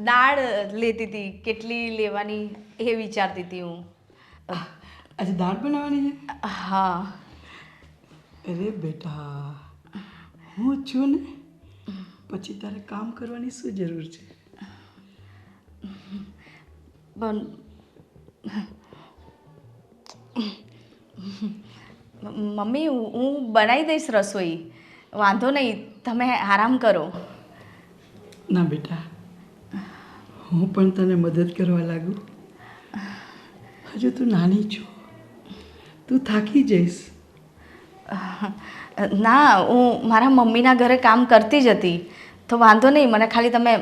દાળ લેતી હતી, કેટલી લેવાની એ વિચારતી હતી હું. આજે દાળ બનાવવાની છે? હા. અરે બેટા, હું છું ને, પછી તારે કામ કરવાની શું જરૂર છે? પણ મમ્મી, હું બનાવી દઈશ રસોઈ, વાંધો નહીં, તમે આરામ કરો. ના બેટા, હું પણ તને મદદ કરવા લાગુ. હજુ તું નાની છો, તું થાકી જઈશ. ના, હું મારા મમ્મીના ઘરે કામ કરતી જ હતી, તો વાંધો નહીં, મને ખાલી તમે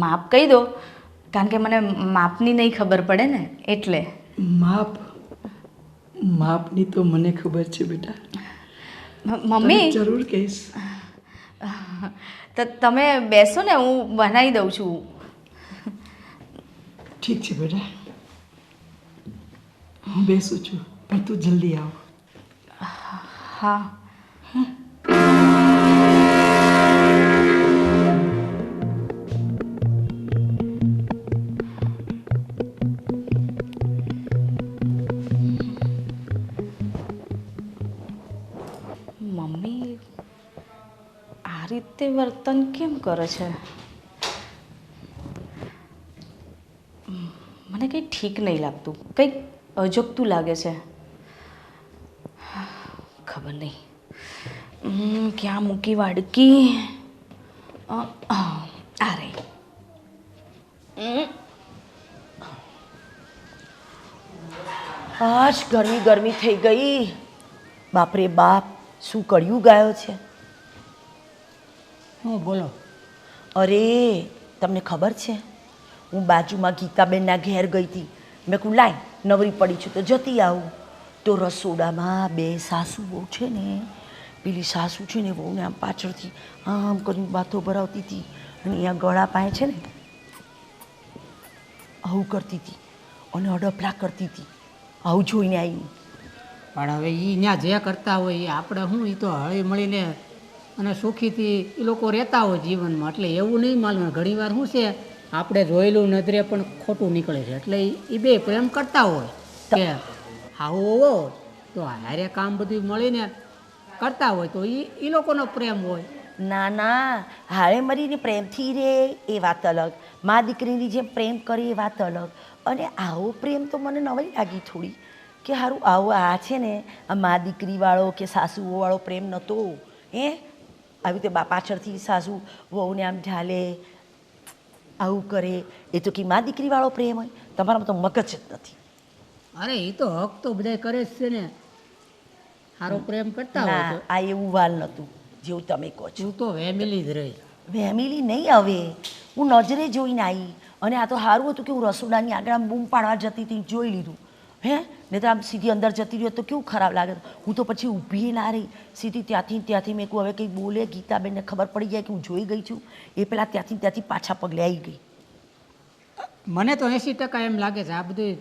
માપ કહી દો, કારણ કે મને માપની નહીં ખબર પડે ને એટલે. માપની તો મને ખબર છે બેટા. મમ્મી જરૂર કહીશ. તો તમે બેસો ને, હું બનાવી દઉં છું. ઠીક છે બેટા, હું બેસું છું, પણ તું જલ્દી આવ. હા. મમ્મી આ રીતે વર્તન કેમ કરે છે? મને કંઈ ઠીક નહીં લાગતું, કંઈક અજુગતું લાગે છે. ખબર નહીં ક્યાં મૂકી વાડકી. આ રહી. આજ ગરમી ગરમી થઈ ગઈ. બાપરે બાપ, શું કળિયુગ આવ્યો છે. હું બોલો. અરે તમને ખબર છે, હું બાજુમાં ગીતાબેનના ઘેર ગઈ હતી. મેં કહું લાય નવરી પડી છું તો જતી આવું. તો રસોડામાં બે સાસુ બહુ છે ને, પેલી સાસુ છે ને બહુને આમ પાછળથી આમ કરીને બાથો ભરાવતી હતી, અને અહીંયા ગળા પાસે છે ને આવું કરતી હતી અને અડપલા કરતી હતી. આવું જોઈને આવી. પણ હવે એ ત્યાં જે કરતા હોય એ આપણે શું, એ તો હળી મળીને અને સુખીથી એ લોકો રહેતા હોય જીવનમાં, એટલે એવું નહીં માલુમ. ઘણી વાર શું છે, આપણે જોયેલું નજરે પણ ખોટું નીકળે છે, એટલે એ બે પ્રેમ કરતા હોય કે આવો હોવો તો હારે કામ બધું મળીને કરતા હોય, તો એ લોકોનો પ્રેમ હોય. ના ના, હારે મરીને પ્રેમથી રહે એ વાત અલગ, મા દીકરીની જેમ પ્રેમ કરે એ વાત અલગ. અને આવો પ્રેમ તો મને નવાઈ લાગી થોડી, કે સારું આવો આ છે ને આ મા દીકરીવાળો કે સાસુઓવાળો પ્રેમ નહોતો. આવી રીતે બા પાછળથી સાસુ વહુને આમ ઝાલે, આવું કરે, એ તો કે મા દીકરીવાળો પ્રેમ હોય. તમારામાં તો મગજ જ નથી. અરે એ તો હક તો બધા કરે જ છે ને, સારો પ્રેમ કરતા હોય ના, તો. આ એવું વાલ નહોતું જેવું તમે કહો છો. તું તો ફેમિલી જ રહી. ફેમિલી નહીં, હવે હું નજરે જોઈને આવી. અને આ તો સારું હતું કે હું રસોડાની આગળ આમ બૂમ પાડવા જતી હતી, જોઈ લીધું. નહીં તો આમ સીધી અંદર જતી રહી તો કેવું ખરાબ લાગે. હું તો પછી ઊભી ના રહી, સીધી ત્યાંથી મેં કહું હવે કંઈ બોલે ગીતાબેનને ખબર પડી જાય કે હું જોઈ ગઈ છું, એ પહેલાં ત્યાંથી પાછા પગલે આવી ગઈ. મને તો 80% એમ લાગે છે આ બધું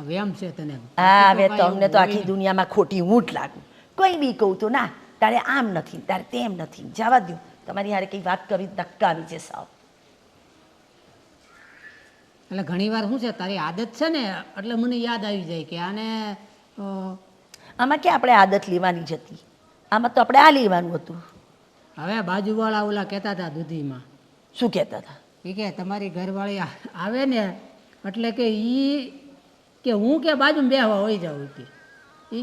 વ્યામ છે તને. હા, હવે તમને તો આખી દુનિયામાં ખોટી હું જ લાગુ. કોઈ બી કહું તો ના, તારે આમ નથી, તારે તેમ નથી, જવા દો. તમારી હારે કંઈ વાત કરવી ધક્કાવી છે સાવ. એટલે ઘણી વાર શું છે, તારી આદત છે ને, એટલે મને યાદ આવી જાય કે આને આમાં ક્યાં આપણે આદત લેવાની જ હતી, આમાં તો આપણે આ લેવાનું હતું. હવે બાજુવાળા ઓલા કહેતા હતા દૂધીમાં. શું કહેતા હતા? એ કે તમારી ઘરવાળી આવે ને એટલે કે કે હું કે બાજુમાં બેહવા હોઈ જાઉં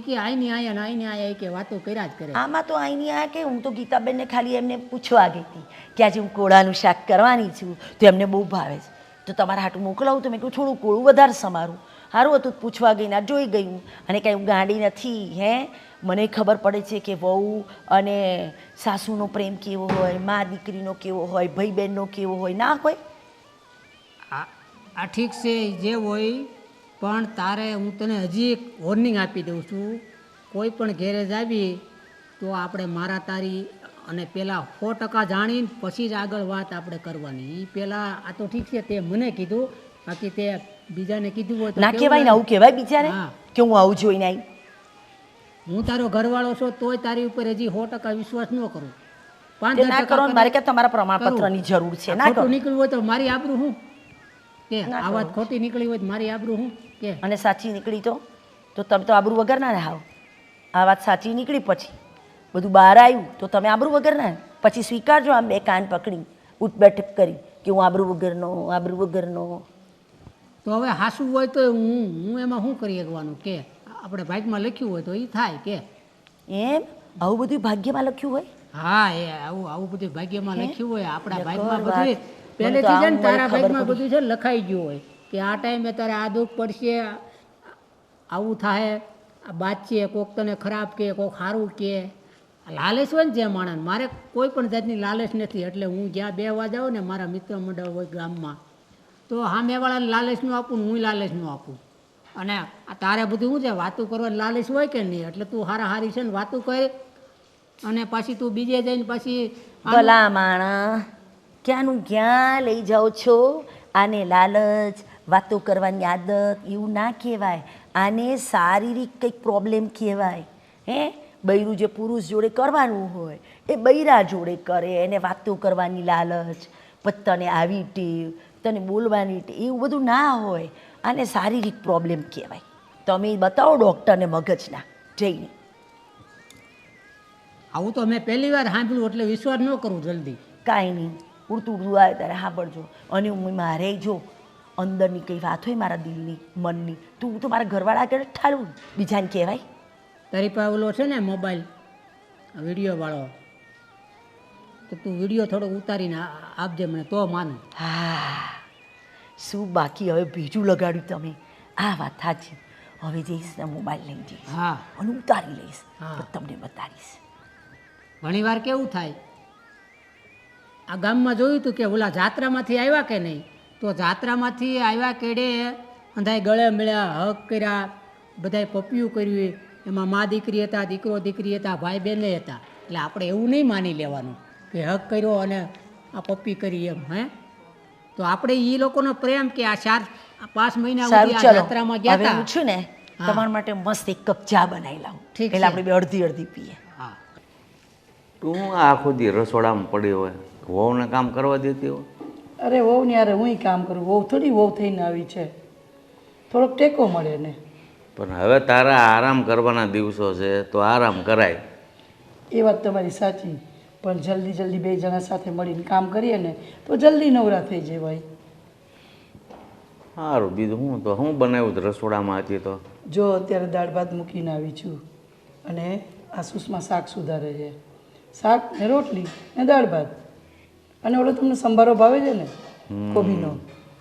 કે આઈની આયા ને આઈની આયા કે વાતો કર્યા જ કરે. આમાં તો આઈની આ કે હું તો ગીતાબેનને ખાલી એમને પૂછવા ગઈ હતી કે આજે હું કોળાનું શાક કરવાની છું, તો એમને બહુ ભાવે છે, તો તમારા હાટું મોકલાવું. તો મેં કહું થોડું કોળું વધારે સમારું. સારું હતું, પૂછવા ગઈ ના જોઈ ગઈ હું. અને કાંઈ હું ગાંડી નથી. મને ખબર પડે છે કે વહુ અને સાસુનો પ્રેમ કેવો હોય, મા દીકરીનો કેવો હોય, ભાઈ બહેનનો કેવો હોય. ના હોય આ ઠીક છે જે હોય, પણ તારે હું તને હજી એક વોર્નિંગ આપી દઉં છું. કોઈ પણ ગેરેજ આવી તો આપણે મારા તારી અને પહેલાં 100% જાણીને પછી જ આગળ વાત આપણે કરવાની. એ પહેલાં આ તો ઠીક છે તે મને કીધું, બાકી તે બીજાને કીધું હોય તો ના કહેવાય ને, આવું કહેવાય બીજાને કે હું આવું જોઈને આવી. હું તારો ઘરવાળો છો તોય તારી ઉપર હજી 100% વિશ્વાસ ન કરું. તે ના કરો ને મારે કે તમારા પ્રમાણપત્રની જરૂર છે ના કરો ખોટું નીકળ્યું હોય તો મારી આબરૂ શું કે આ વાત ખોટી નીકળી હોય તો મારી આબરૂ શું કે અને સાચી નીકળી તો તમે તો આબરૂ વગર ના હાવ આ વાત સાચી નીકળી પછી બધું બહાર આવ્યું તો તમે આબરૂ વગર ના પછી સ્વીકારજો આમ બે કાન પકડી ઉઠબેઠક કરી કે હું આબરૂ વગરનો તો હવે હાસું હોય તો હું એમાં શું કરી શકવાનું કે આપણે ભાગમાં લખ્યું હોય તો એ થાય કે એમ આવું બધું ભાગ્યમાં લખ્યું હોય હા એ આવું બધું ભાગ્યમાં લખ્યું હોય આપણા ભાગમાં વાત. બધું મને તો પહેલેથી છે આમ ને તારા ખબર ભાગમાં પડી. બધું છે ને લખાઈ ગયું હોય કે આ ટાઈમે તારે આ દુઃખ પડશે આવું થાય આ બાચીએ કોક તને ખરાબ કે કોક સારું કે લાલચ હોય ને જે માણસ મારે કોઈ પણ જાતની લાલચ નથી એટલે હું જ્યાં બેસવા જાઉં ને મારા મિત્ર મંડળ હોય ગામમાં તો સામેવાળાને લાલચનું આપું ને હું લાલચનું આપું અને આ તારે બધું શું છે વાતું કરવાની લાલચ હોય કે નહીં એટલે તું હારી છે ને વાતું કરી અને પાછી તું બીજે જઈને પાછી ભલા માણા ક્યાંનું ક્યાં લઈ જાઓ છો આને લાલચ વાતો કરવાની આદત એવું ના કહેવાય આને શારીરિક કંઈક પ્રોબ્લેમ કહેવાય હે બૈરું જે પુરુષ જોડે કરવાનું હોય એ બૈરા જોડે કરે એને વાતો કરવાની લાલચ પછી તને આવી ટેવ તને બોલવાની ટેવ એવું બધું ના હોય આને શારીરિક પ્રોબ્લેમ કહેવાય તમે બતાવો ડૉક્ટરને મગજના જઈને આવું તો મેં પહેલી વાર સાંભળ્યું એટલે વિશ્વાસ ન કરું જલ્દી કાંઈ નહીં ઉડતું ઉડતું આવે ત્યારે સાંભળજો અને હું મારે જો અંદરની કંઈ વાત હોય મારા દિલની મનની તો હું તો મારા ઘરવાળા આગળ ઠાળું બીજાને કહેવાય તારી પાસે ઓલો છે ને મોબાઈલ વિડીયોવાળો તો તું વિડીયો થોડો ઉતારીને આપજે મને તો માનું હા શું બાકી હવે બીજું લગાડ્યું તમે આ વાત સાચી હવે જઈશ ને મોબાઈલ લઈ જઈશ હા અને ઉતારી લઈશ હા. તો તમને બતાવીશ ઘણી વાર કેવું થાય આ ગામમાં જોયું હતું કે ઓલા જાત્રામાંથી આવ્યા કે નહીં તો જાત્રામાંથી આવ્યા કેડે અંધાય ગળે મળ્યા હક કર્યા બધાએ પપિયું કર્યું એમાં મા દીકરી હતા દીકરો દીકરી હતા ભાઈ બહેને હતા એટલે આપણે એવું નહીં માની લેવાનું કે હક કર્યો અને આ પપ્પી કરી એમ હે તો આપણે એ લોકોનો પ્રેમ કે આ 4-5 મહિના સારું સુધી આ ચલો જાત્રામાં ગયા હવે હતા હું છું ને હા. તમારા માટે મસ્ત એક કપ ચા બનાવી લાવું ઠીક એટલે છે. આપણે બે અડધી અડધી પીએ હા તું આખો દી રસોડામાં પડી હોય વહુને કામ કરવા દેતી હોય અરે વહુ ને યારે હું કામ કરું વહુ થોડી વહુ થઈને આવી છે થોડોક ટેકો મળે ને પણ હવે તારા આરામ કરવાના દિવસો છે તો આરામ કરાય એ વાત તમારી સાચી પણ જલ્દી જલ્દી બે જણા સાથે મળીને કામ કરીએ ને તો જલ્દી નવરા થઈ જવાય સારું બીજું હું બનાવ્યું હતું રસોડામાં હતી તો જો અત્યારે દાળ ભાત મૂકીને આવી છું અને આ સુષમા શાક સુધારે છે શાક ને રોટલી ને દાળ ભાત અને ઓલો તમને સંભારો ભાવે છે ને કોબીનો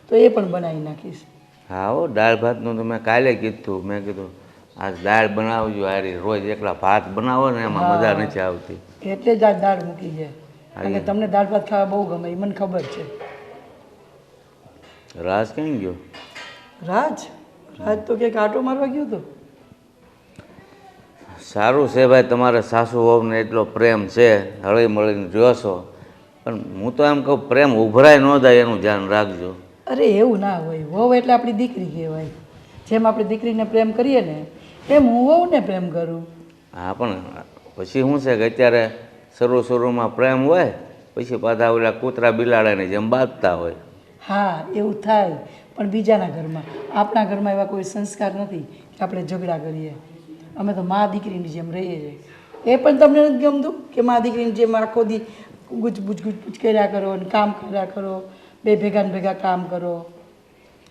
તો એ પણ બનાવી નાખીશ હા હો દાળ ભાતનું તો મેં કાલે કીધું મેં કીધું આ દાળ બનાવજો હારી રોજ એકલા ભાત બનાવો ને એમાં મજા નથી આવતી એટલે જ આ દાળ મૂકી છે અને તમને દાળ ભાત ખાવા બહુ ગમે એ મને ખબર છે રાસ ક્યાં ગયો રાજ તો ક્યાંક આટો મારવા ગયો હતો સારું છે ભાઈ તમારે સાસુ વહુને એટલો પ્રેમ છે હળી મળીને રહ્યો છો પણ હું તો એમ કહું પ્રેમ ઉભરાય ન જાય એનું ધ્યાન રાખજો અરે એવું ના હોય વહુ એટલે આપણી દીકરી કહેવાય જેમ આપણે દીકરીને પ્રેમ કરીએ ને એમ હું વહુને પ્રેમ કરું હા પણ પછી શું છે કે અત્યારે શરૂમાં પ્રેમ હોય પછી પાછા ઓલા કૂતરા બિલાડાને જેમ બાંધતા હોય હા એવું થાય પણ બીજાના ઘરમાં આપણા ઘરમાં એવા કોઈ સંસ્કાર નથી કે આપણે ઝઘડા કરીએ અમે તો મા દીકરીની જેમ રહીએ છીએ એ પણ તમને નથી ગમતું કે મા દીકરીની જેમ આખો દી ગુજબુજ કર્યા કરો અને કામ કર્યા કરો બે ભેગા ને ભેગા કામ કરો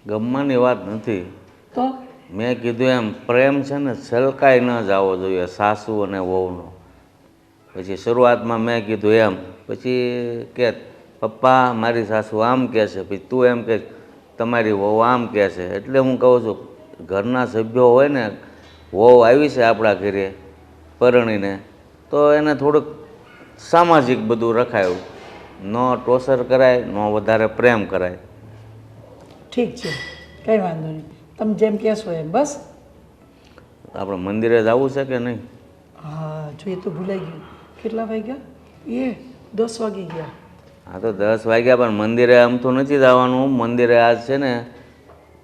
ગમવાની વાત નથી તો મેં કીધું એમ પ્રેમ છે ને છલકાઈ ન જવો જોઈએ સાસુ અને વહુનો પછી શરૂઆતમાં મેં કીધું એમ પછી કે પપ્પા મારી સાસુ આમ કહે છે પછી તું એમ કે તમારી વહુ આમ કહે છે એટલે હું કહું છું ઘરના સભ્યો હોય ને વહુ આવી છે આપણા ઘરે પરણીને તો એને થોડુંક સામાજિક બધું રખાયું ન ટોસર કરાય ન વધારે પ્રેમ કરાય ઠીક છે કંઈ વાંધો નહીં તમે જેમ કહેશો એમ બસ આપણે મંદિરે જવું છે કે નહીં હા જો એ તો ભૂલાઈ ગયું કેટલા વાગ્યા એ 10 વાગી ગયા હા તો 10 વાગ્યા પણ મંદિરે આમ તો નથી જવાનું મંદિરે આજ છે ને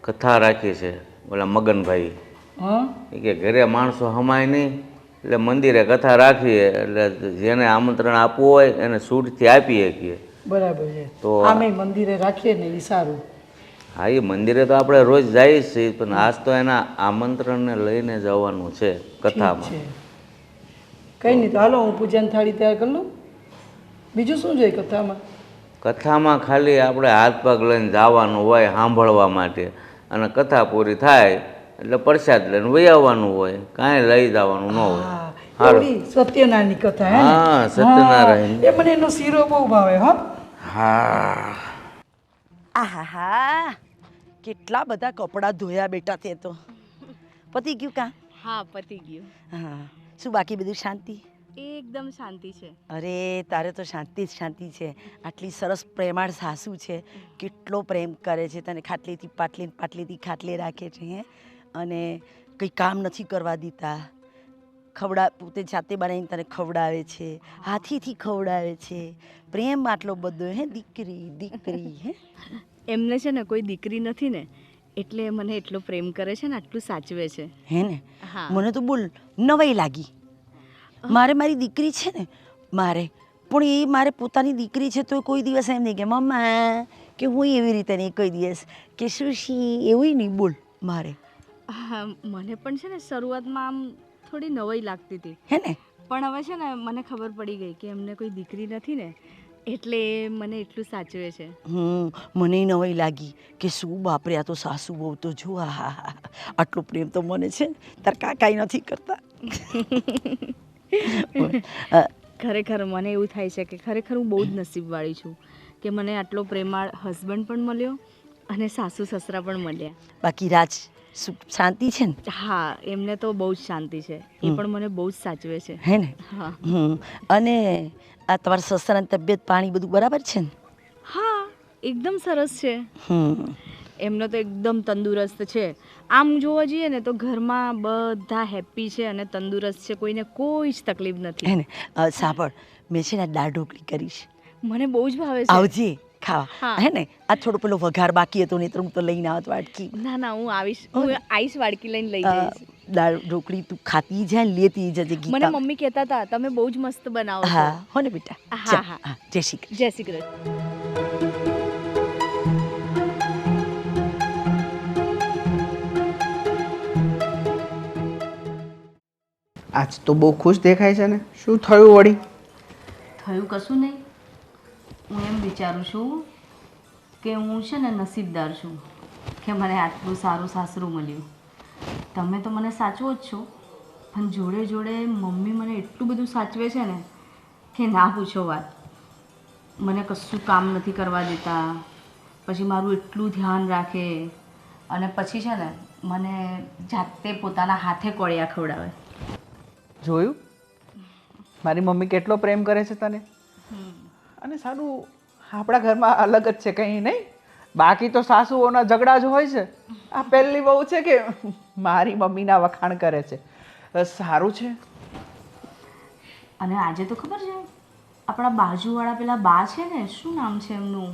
કથા રાખી છે ઓલા મગનભાઈ હા એ કે ઘરે માણસો હમાય નહીં એટલે મંદિરે કથા રાખીએ એટલે જેને આમંત્રણ આપવું હોય એને છૂટથી આપી શકીએ. બરાબર છે. તો આમે મંદિરે રાખીએ ને એ સારું. હા, એ મંદિરે તો આપણે રોજ જઈએ જ છીએ, પણ આજ તો એના આમંત્રણને લઈને જવાનું છે ઠીક કથામાં. છે, કંઈ નહીં. તો હાલો હું પૂજાની થાળી તૈયાર કરી લઉં. બીજું શું જોઈએ કથામાં? કથામાં ખાલી આપણે હાથ પગ લઈને જવાનું હોય સાંભળવા માટે, અને કથા પૂરી થાય એટલે પ્રસાદ લઈને વહી આવવાનું હોય, કાંઈ લઈ જવાનું ન હોય. હા, હાલો. ઓલી સત્યનારાયણની કથા હે ને? હા, સત્યનારાયણ. હા, એ મને એનો શીરો બહુ ભાવે હો. હા, આહાહા કેટલા બધા કપડાં ધોયા બેટા તે તો. પતી ગયું કાં? હા, પતી ગયું. હા, શું બાકી બધું શાંતિ? એકદમ શાંતિ છે. અરે તારે તો શાંતિ જ શાંતિ છે. આટલી સરસ પ્રેમાળ સાસુ છે, કેટલો પ્રેમ કરે છે તને, ખાટલીથી પાટલી, પાટલીથી ખાટલે રાખે છે હે, અને કંઈ કામ નથી કરવા દીધા. પોતે જાતે બનાવીને તને ખવડાવે છે, હાથીથી ખવડાવે છે. પ્રેમ આટલો બધો હે દીકરી દીકરી હે. એમને છે ને કોઈ દીકરી નથી ને, એટલે મને એટલો પ્રેમ કરે છે ને, આટલું સાચવે છે. હે ને? હા. મને તો બોલ નવાઈ લાગી. મારી દીકરી છે ને, પણ એ મારે પોતાની દીકરી છે તો કોઈ દિવસ એમ નહીં કે મમ્મા, કે હું એવી રીતે નહીં કોઈ દિવસ કે સુશી, એવું નહીં બોલ મારે. હા, મને પણ છે ને શરૂઆતમાં આમ થોડી નવાઈ લાગતી હતી, હે ને? પણ હવે છે ને મને ખબર પડી ગઈ કે એમને કોઈ દીકરી નથી ને, એટલે એ મને એટલું સાચવે છે. મને નવાઈ લાગી કે શું બાપરે, આ તો સાસુ બહુ તો જો, આટલો પ્રેમ તો મને છે તાર કાકાઈ નથી કરતા. ખરેખર મને એવું થાય છે કે ખરેખર હું બહુ જ નસીબવાળી છું કે મને આટલો પ્રેમાળ હસબન્ડ પણ મળ્યો અને સાસુ સસરા પણ મળ્યા. બાકી રાજ શાંતિ છે ને? હા, એમને તો બહુ જ શાંતિ છે, એ પણ મને બહુ જ સાચવે છે. હે ને? હા. અને આ તમારા સસરાની તબિયત પાણી બધું બરાબર છે ને? હા, એકદમ સરસ છે. એમનો તો એકદમ તંદુરસ્ત છે. આમ જોવા જઈએ ને તો ઘરમાં બધા હેપી છે અને તંદુરસ્ત છે, કોઈને કોઈ જ તકલીફ નથી. હે ને? સાંભળ, મેં છે ને દાળ ઢોકળી કરીશ, મને બહુ જ ભાવે છે. આવજે ખાવા. હા. હે ને? આ થોડો પેલો વઘાર બાકી હતો ને તો હું તો લઈને આવત વાટકી. ના ના, હું આવીશ વાડકી લઈને લઈ જઈશ. દાળ ઢોકળી તું ખાતી જાય, લેતી જજે મને ગીતા. મમ્મી કહેતા હતા તમે બહુ જ મસ્ત બનાવો છો. હા હો ને બેટા. હા, ચાલ, હા. હા, જય શ્રી કૃષ્ણ. જય શ્રી કૃષ્ણ. આજ તો બહુ ખુશ દેખાય છે ને, શું થયું વળી? થયું કશું નહીં. હું એમ વિચારું છું કે હું છે ને નસીબદાર છું કે મને આટલું સારું સાસરું મળ્યું. તમે તો મને સાચવો જ છો, પણ જોડે જોડે મમ્મી મને એટલું બધું સાચવે છે ને કે ના પૂછો વાત. મને કશું કામ નથી કરવા દેતા, પછી મારું એટલું ધ્યાન રાખે, અને પછી છે ને મને જાતે પોતાના હાથે કોળિયા ખવડાવે. જોયું મારી મમ્મી કેટલો પ્રેમ કરે છે તને. અને સારું, આપણા ઘરમાં અલગ જ છે કંઈ નહીં. બાકી તો સાસુઓના ઝઘડા જ હોય છે. આ પહેલી બહુ છે કે મારી મમ્મીના વખાણ કરે છે. સારું છે. અને આજે તો ખબર છે આપણા બાજુવાળા પેલા બા છે ને, શું નામ છે એમનું,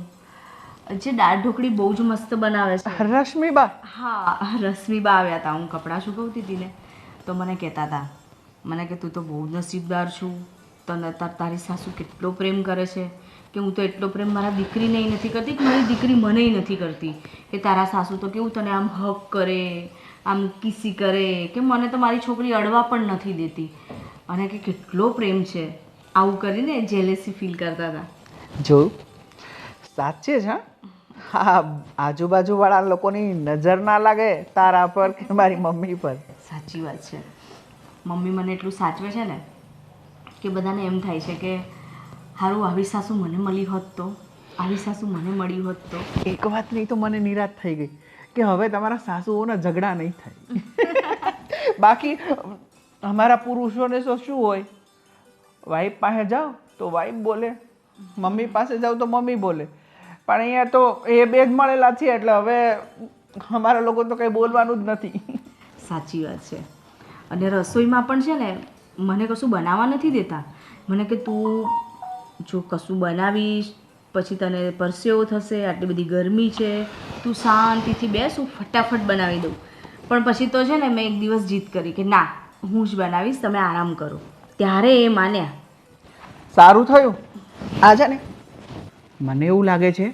જે દાળ ઢોકળી બહુ જ મસ્ત બનાવે છે. રશ્મિબા. હા, રશ્મિબા આવ્યા હતા. હું કપડાં સુકવતી હતી ને તો મને કહેતા હતા, મને કે તું તો બહુ નસીબદાર છું, તને તારી સાસુ કેટલો પ્રેમ કરે છે, કે હું તો એટલો પ્રેમ મારા દીકરીને નથી કરતી કે મારી દીકરી મને નથી કરતી, કે તારા સાસુ તો કેવું તને આમ હક કરે, આમ કિસી કરે, કે મને તો મારી છોકરી અડવા પણ નથી દેતી, અને કે કેટલો પ્રેમ છે. આવું કરીને જેલેસી ફીલ કરતા હતા. જોયું, સાચે જ. હા, આજુબાજુવાળા લોકોની નજર ના લાગે તારા પર કે મારી મમ્મી પર. સાચી વાત છે. મમ્મી મને એટલું સાચવે છે ને કે બધાને એમ થાય છે કે હારું આવી સાસુ મને મળી હોત તો, આવી સાસુ મને મળી હોત તો. એક વાત નહીં તો મને નિરાશ થઈ ગઈ કે હવે તમારા સાસુઓના ઝઘડા નહીં થાય. બાકી અમારા પુરુષોને તો શું હોય, વાઈફ પાસે જાઓ તો વાઈફ બોલે, મમ્મી પાસે જાઓ તો મમ્મી બોલે. પણ અહીંયા તો એ બે જ મળેલા છે એટલે હવે અમારા લોકો તો કંઈ બોલવાનું જ નથી. સાચી વાત છે. અને રસોઈમાં પણ છે ને મને કશું બનાવવા નથી દેતા. મને કે તું જો કશું બનાવીશ પછી તને પરસેવો થશે, આટલી બધી ગરમી છે, તું શાંતિથી બેસ, હું ફટાફટ બનાવી દઉં. પણ પછી તો છે ને મેં એક દિવસ જીદ કરી કે ના, હું જ બનાવીશ, તમે આરામ કરો. ત્યારે એ માન્યા. સારું થયું. આ છે ને મને એવું લાગે છે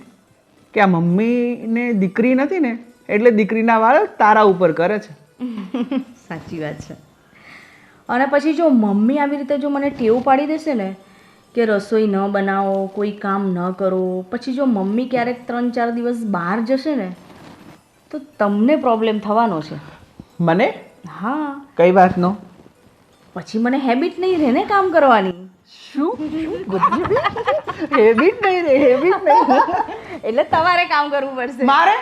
કે આ મમ્મીને દીકરી નથી ને એટલે દીકરીના વાળ તારા ઉપર કરે છે. સાચી વાત છે. અને પછી જો મમ્મી આવી રીતે જો મને ટેવ પાડી દેશે ને કે રસોઈ ન બનાવો, કોઈ કામ ન કરો, પછી જો મમ્મી ક્યારેક 3-4 દિવસ બહાર જશે ને તો તમને પ્રોબ્લેમ થવાનો છે. મને હા, કઈ વાતનો? પછી મને હેબિટ નહીં રહે ને કામ કરવાની. શું હેબિટ નહીં રે? હેબિટ નહીં એટલે તમારે કામ કરવું પડશે. મારે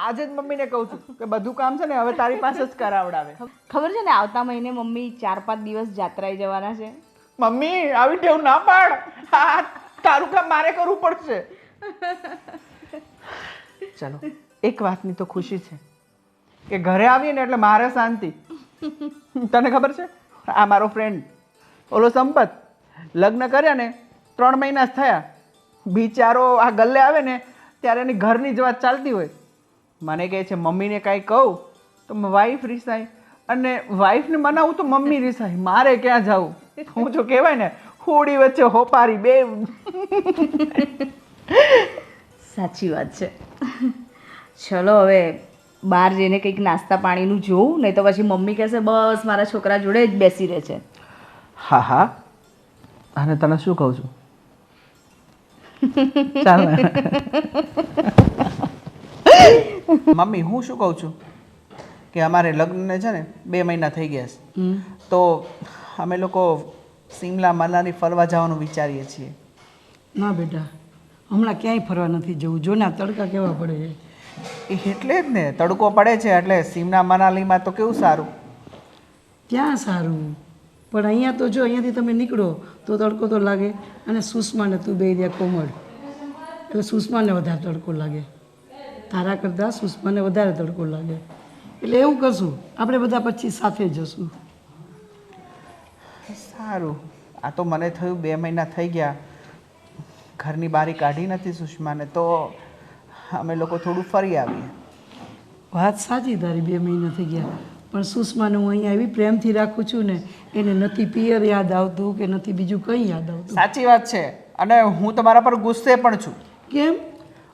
આજે જ મમ્મીને કહું છું કે બધું કામ છે ને હવે તારી પાસે જ કરાવડાવે. ખબર છે ને આવતા મહિને મમ્મી 4-5 દિવસ જાત્રાએ જવાના છે. મમ્મી આવી ટેવ ના પાડ. હા, તારું કામ મારે કરવું પડશે. ચલો, એક વાતની તો ખુશી છે કે ઘરે આવીએ ને એટલે મારે શાંતિ. તને ખબર છે આ મારો ફ્રેન્ડ ઓલો સંપત લગ્ન કર્યા ને 3 મહિના જ થયા. બિચારો આ ગલ્લે આવે ને ત્યારે એની ઘરની જ વાત ચાલતી હોય. મને કહે છે મમ્મીને કાંઈ કહું તો વાઈફ રિસાય અને વાઈફને મનાવું તો મમ્મી રિસાય. મારે ક્યાં જાવું? હું જો કહેવાય ને હોડી વચ્ચે હોપારી બે. સાચી વાત છે. ચલો હવે બહાર જઈને કંઈક નાસ્તા પાણીનું જોઉં, નહીં તો પછી મમ્મી કહેશે બસ મારા છોકરા જોડે જ બેસી રહે છે. હા હા, અને તને શું કહું છું? ચાલ ને. મમ્મી હું શું કહું છું કે અમારે લગ્નને છે ને 2 મહિના થઈ ગયા છે, તો અમે લોકો સિમલા મનાલી ફરવા જવાનું વિચારીએ છીએ. ના બેટા, હમણાં ક્યાંય ફરવા નથી જવું. જો ના તડકા કેવા પડે છે. એટલે જ ને તડકો પડે છે એટલે સિમલા મનાલીમાં તો કેવું સારું. ત્યાં સારું, પણ અહીંયા તો જો અહીંયાથી તમે નીકળો તો તડકો તો લાગે. અને સુષ્માને તું બે રહ્યા કોમળ એટલે સુષ્માને વધારે તડકો લાગે. તારા કરતાં સુષ્માને વધારે તડકો લાગે. એટલે એવું કરશું, આપણે બધા પછી સાથે જશું. સારું. આ તો મને થયું 2 મહિના થઈ ગયા ઘરની બારી કાઢી નથી સુષ્માને, તો અમે લોકો થોડું ફરી આવીએ. વાત સાચી તારી, 2 મહિના થઈ ગયા, પણ સુષ્માને હું અહીંયા એવી પ્રેમથી રાખું છું ને, એને નથી પિયર યાદ આવતું કે નથી બીજું કંઈ યાદ આવતું. સાચી વાત છે. અને હું તમારા પર ગુસ્સે પણ છું. કેમ?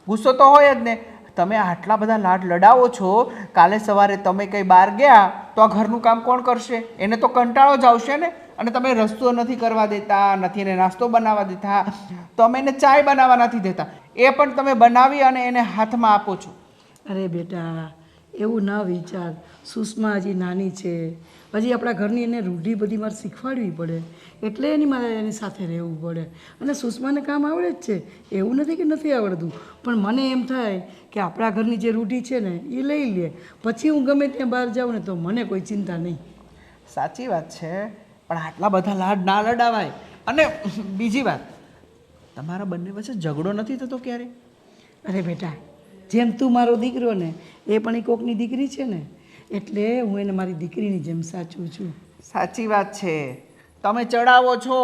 ગુસ્સો તો હોય જ ને. તમે આટલા બધા લાડ લડાવો છો, કાલે સવારે તમે કંઈ બહાર ગયા તો આ ઘરનું કામ કોણ કરશે? એને તો કંટાળો જ આવશે ને. અને તમે રસ્તો નથી કરવા દેતા, નથી એને નાસ્તો બનાવવા દેતા, તમે એને ચાય બનાવવા નથી દેતા, એ પણ તમે બનાવી અને એને હાથમાં આપો છો. અરે બેટા, એવું ના વિચાર. સુષ્મા હજી નાની છે, હજી આપણા ઘરની એને રૂઢી બધી મારે શીખવાડવી પડે, એટલે મારે એની સાથે રહેવું પડે. અને સુષ્માને કામ આવડે જ છે, એવું નથી કે નથી આવડતું, પણ મને એમ થાય કે આપણા ઘરની જે રૂઢી છે ને એ લઈ લે, પછી હું ગમે ત્યાં બહાર જાઉં ને તો મને કોઈ ચિંતા નહીં. સાચી વાત છે, પણ આટલા બધા લાડ ના લડાવાય. અને બીજી વાત, તમારા બંને વચ્ચે ઝઘડો નથી થતો ક્યારે? અરે બેટા, જેમ તું મારો દીકરો ને એ પણ એ કોકની દીકરી છે ને, એટલે હું એને મારી દીકરીની જેમ સાચું છું. સાચી વાત છે. તમે ચડાવો છો,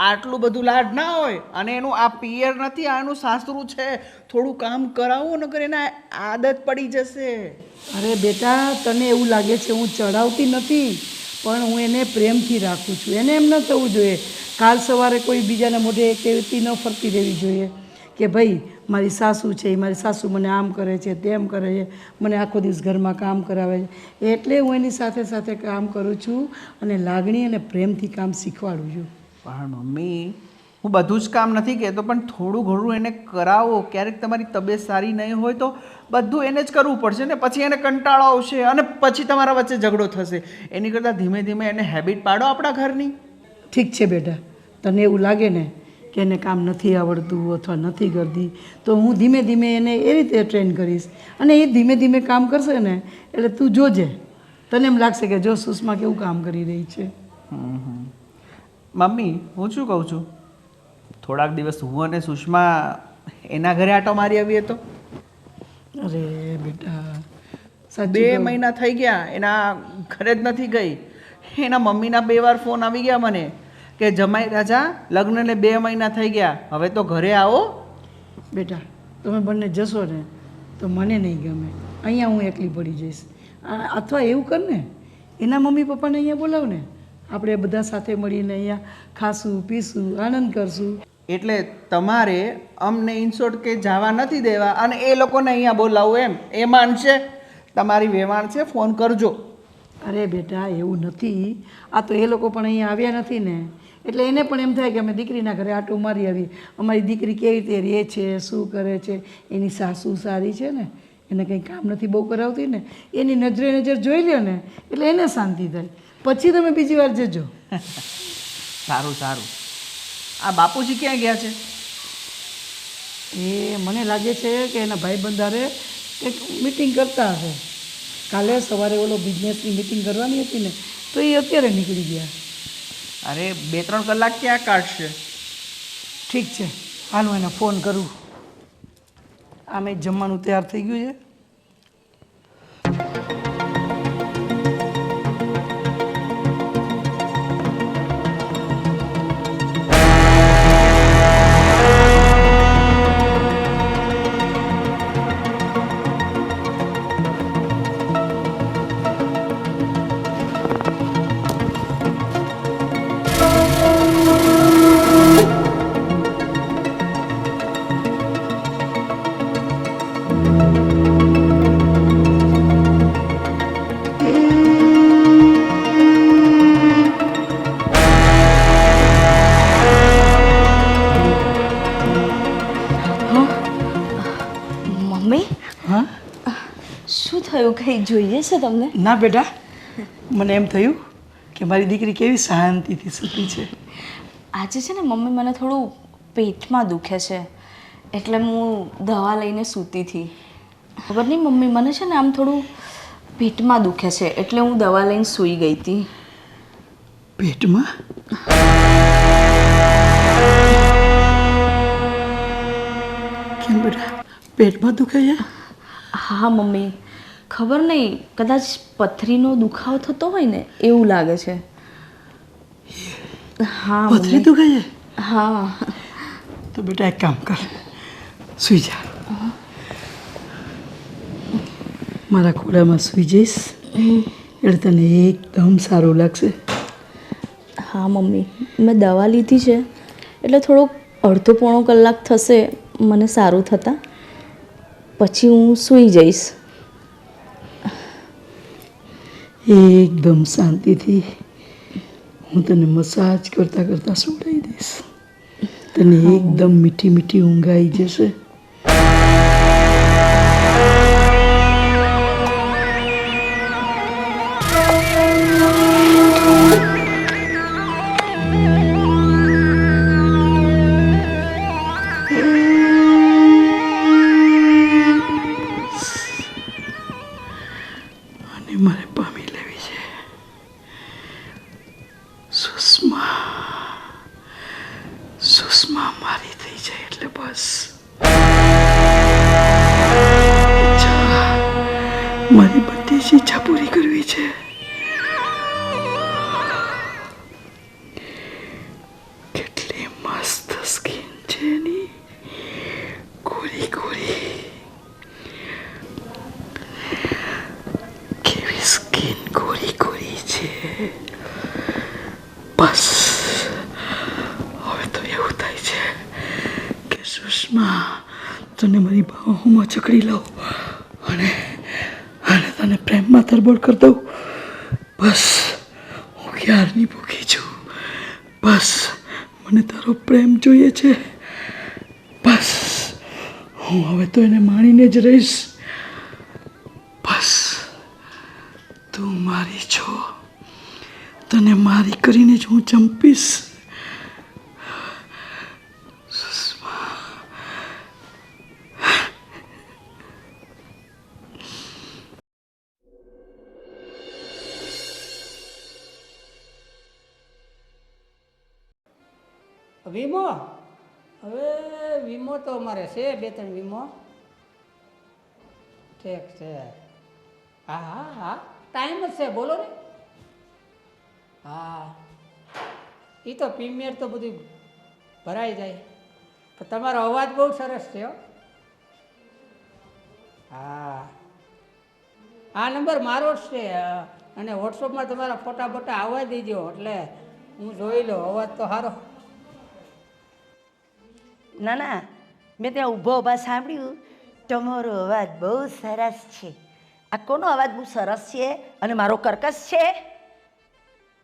આટલું બધું લાડ ના હોય. અને એનું આ પિયર નથી, આ એનું સાસરું છે. થોડું કામ કરાવો નકર એને આદત પડી જશે. અરે બેટા, તને એવું લાગે છે હું ચડાવતી નથી, પણ હું એને પ્રેમથી રાખું છું. એને એમ ન થવું જોઈએ કાલ સવારે કોઈ બીજાના મોઢે કહેતી ન ફરતી રહેવી જોઈએ કે ભાઈ મારી સાસુ છે, મારી સાસુ મને આમ કરે છે, તેમ કરે છે, મને આખો દિવસ ઘરમાં કામ કરાવે છે. એટલે હું એની સાથે સાથે કામ કરું છું અને લાગણી અને પ્રેમથી કામ શીખવાડું છું. પણ મમ્મી, હું બધું જ કામ નથી કહેતો, પણ થોડું ઘણું એને કરાવો. ક્યારેક તમારી તબિયત સારી નહીં હોય તો બધું એને જ કરવું પડશે ને. પછી એને કંટાળો આવશે અને પછી તમારા વચ્ચે ઝઘડો થશે. એની કરતાં ધીમે ધીમે એને હેબિટ પાડો આપણા ઘરની. ઠીક છે બેટા, તને એવું લાગે ને કે એને કામ નથી આવડતું અથવા નથી કરતી, તો હું ધીમે ધીમે એને એ રીતે ટ્રેન કરીશ. અને એ ધીમે ધીમે કામ કરશે ને એટલે તું જોજે, તને એમ લાગશે કે જો સુષ્મા કેવું કામ કરી રહી છે. મમ્મી, હું શું કહું છું, થોડાક દિવસ હું અને સુષ્મા એના ઘરે આંટો મારી આવીએ તો? અરે બેટા, 2 મહિના થઈ ગયા એના ઘરે જ નથી ગઈ. એના મમ્મીના 2 વાર ફોન આવી ગયા મને કે જમાઈ રાજા, લગ્નને 2 મહિના થઈ ગયા, હવે તો ઘરે આવો. બેટા, તમે બંને જશો ને તો મને નહીં ગમે, અહીંયા હું એકલી પડી જઈશ. અથવા એવું કર ને એના મમ્મી પપ્પાને અહીંયા બોલાવ ને, આપણે બધા સાથે મળીને અહીંયા ખાશું પીશું આનંદ કરશું. એટલે તમારે અમને ઇન્સોર્ટ કે જવા નથી દેવા અને એ લોકોને અહીંયા બોલાવું એમ એ માનશે? તમારી વેવાણ છે, ફોન કરજો. અરે બેટા એવું નથી, આ તો એ લોકો પણ અહીંયા આવ્યા નથી ને, એટલે એને પણ એમ થાય કે અમે દીકરીના ઘરે આટો મારી આવીએ, અમારી દીકરી કેવી રીતે રહે છે, શું કરે છે, એની સાસુ સારી છે ને, એને કંઈ કામ નથી બહુ કરાવતી ને, એની નજરે નજર જોઈ લ્યો ને એટલે એને શાંતિ થાય, પછી તમે બીજી વાર જજો. સારું સારું. આ બાપુજી ક્યાં ગયા છે? એ મને લાગે છે કે એના ભાઈબંધ હારે કંઈક મિટિંગ કરતા હશે. કાલે સવારે ઓલો બિઝનેસની મિટિંગ કરવાની હતી ને, તો એ અત્યારે નીકળી ગયા. અરે 2-3 કલાક ક્યાં કાઢશે? ઠીક છે, હાલો એને ફોન કરું. આમે જમવાનું તૈયાર થઈ ગયું છે. મમ્મી હા શું થયું, કંઈ જોઈએ છે તમને? ના બેટા, મને એમ થયું કે મારી દીકરી કેવી શાંતિથી સૂતી છે. આજે છે ને મમ્મી મને થોડું પેટમાં દુખે છે, એટલે હું દવા લઈને સૂતી હતી. ખબર નહીં મમ્મી, મને છે ને આમ થોડું પેટમાં દુખે છે, એટલે હું દવા લઈને સૂઈ ગઈ હતી. પેટમાં? કેમ બેટા, પેટમાં દુખે છે? હા મમ્મી, ખબર નહીં, કદાચ પથરીનો દુખાવો થતો હોય ને એવું લાગે છે. હા પથરી મમ્મી. દુખે છે? હા. તો બેટા એક કામ કર, સૂઈ જા. મારા ખોળામાં સૂઈ જઈશ એટલે તને એકદમ સારું લાગશે. હા મમ્મી, મેં દવા લીધી છે એટલે થોડોક અડધો-પોણો કલાક થશે મને સારું થતાં, પછી હું સૂઈ જઈશ. એકદમ શાંતિથી હું તને મસાજ કરતાં કરતાં સુવડાવી દઈશ. તને એકદમ મીઠી મીઠી ઊંઘ આવી જશે. અને મારે પામી લેવી છે સુષ્મા. સુષ્મા મારી થઈ જાય એટલે બસ. મારી બધી જ ઈચ્છા પૂરી કરવી છે. કેટલી મસ્ત સ્કિન છે એની, ગોરી ગોરી. કેવી સ્કિન ગોરી ગોરી છે. બસ હવે તો એવું થાય છે કે સુષ્મા તને મારી બાહોમાં જકડી લઉં અને તને પ્રેમમાં તરબોળ કરી દઉં. બસ હું ક્યારની ભૂખી છું. બસ મને તારો પ્રેમ જોઈએ છે. બસ હું હવે તો એને માણીને જ રહીશ. બસ તું મારી છો, તને મારી કરીને જ હું ચંપીશ. વીમો હવે વીમો તો અમારે છે 2-3 વીમો. ઠીક છે. હા હા હા, ટાઈમ જ છે, બોલો ને. હા, એ તો પ્રીમિયર તો બધું ભરાઈ જાય, પણ તમારો અવાજ બહુ સરસ છે હો. હા, આ નંબર મારો જ છે. અને વોટ્સઅપમાં તમારા ફોટા બોટા આવવા દેજો એટલે હું જોઈ લઉં અવાજ તો સારો. ના ના, મેં ત્યાં ઊભા સાંભળ્યું તમારો અવાજ બહુ સરસ છે. આ કોનો અવાજ બહુ સરસ છે અને મારો કર્કશ છે?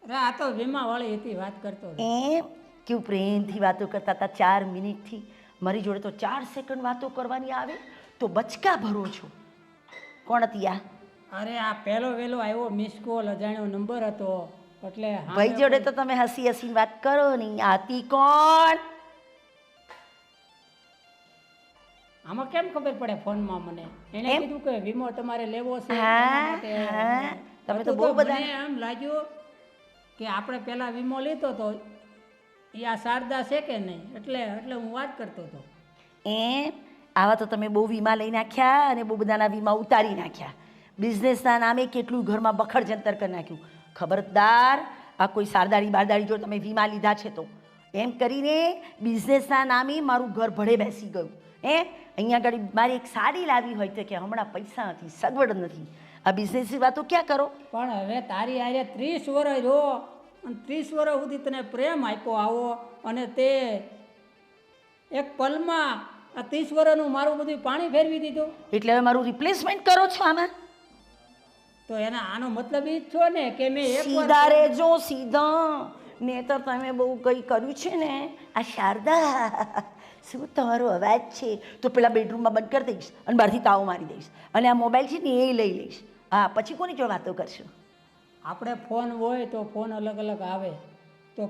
અરે આ તો વીમાવાળી હતી વાત કરતો હતો. એમ કેવું પ્રેમથી વાતો કરતા હતા 4 મિનિટથી. મારી જોડે તો 4 સેકન્ડ વાતો કરવાની આવે તો બચકા ભરો છો. કોણ હતી આ? અરે આ પહેલો વહેલો આવ્યો મિસ કોલ, અજાણ્યો નંબર હતો એટલે ભાઈ જોડે તો તમે હસી હસીને વાત કરો નહીં. આ હતી કોણ? આમાં કેમ ખબર પડે ફોનમાં મને? એને એમ? કીધું કે વીમો તમારે લેવો છે હા, એના માટે. હા. તમે તો હતું બહુ બધા- મને એમ લાગ્યું કે આપણે પહેલા વીમો લીધો તો એ આ શારદા છે કે નહીં, એટલે હું વાત કરતો હતો. એમ આવા તો તમે બહુ વીમા લઈ નાખ્યા અને બહુ બધાના વીમા ઉતારી નાખ્યા. બિઝનેસના નામે કેટલું ઘરમાં બખડ જંતર કરી નાખ્યું. ખબરદાર, આ કોઈ સારદારી બારદારી જો તમે વીમા લીધા છે તો એમ કરીને બિઝનેસના નામે મારું ઘર ભળે બેસી ગયું. અહીંયા આગળ મારે એક સાડી લાવી હોય તો કે હમણાં પૈસા નથી, સગવડ નથી. આ બિઝનેસની વાતો ક્યાં કરો? પણ હવે તારી આરે 30 વર્ષ રહ્યો અને 30 વર્ષ સુધી તને પ્રેમ આપ્યો આવો અને તે એક પલમાં આ 30 વર્ષનું મારું બધું પાણી ફેરવી દીધું. એટલે હવે મારું રિપ્લેસમેન્ટ કરો છો આમાં? તો એના આનો મતલબ એ જ છો ને કે મેં એક સીધા રહેજો, સીધા. ને તો તમે બહુ કંઈ કર્યું છે ને. આ શારદા, શું તમારો અવાજ છે તો પેલા બેડરૂમમાં બંધ કરી દઈશ અને બહારથી તાવ મારી દઈશ અને આ મોબાઈલ છે ને એ લઈ લઈશ. હા, પછી કોની જોડે વાતો કરશો? આપણે ફોન હોય તો ફોન અલગ અલગ આવે તો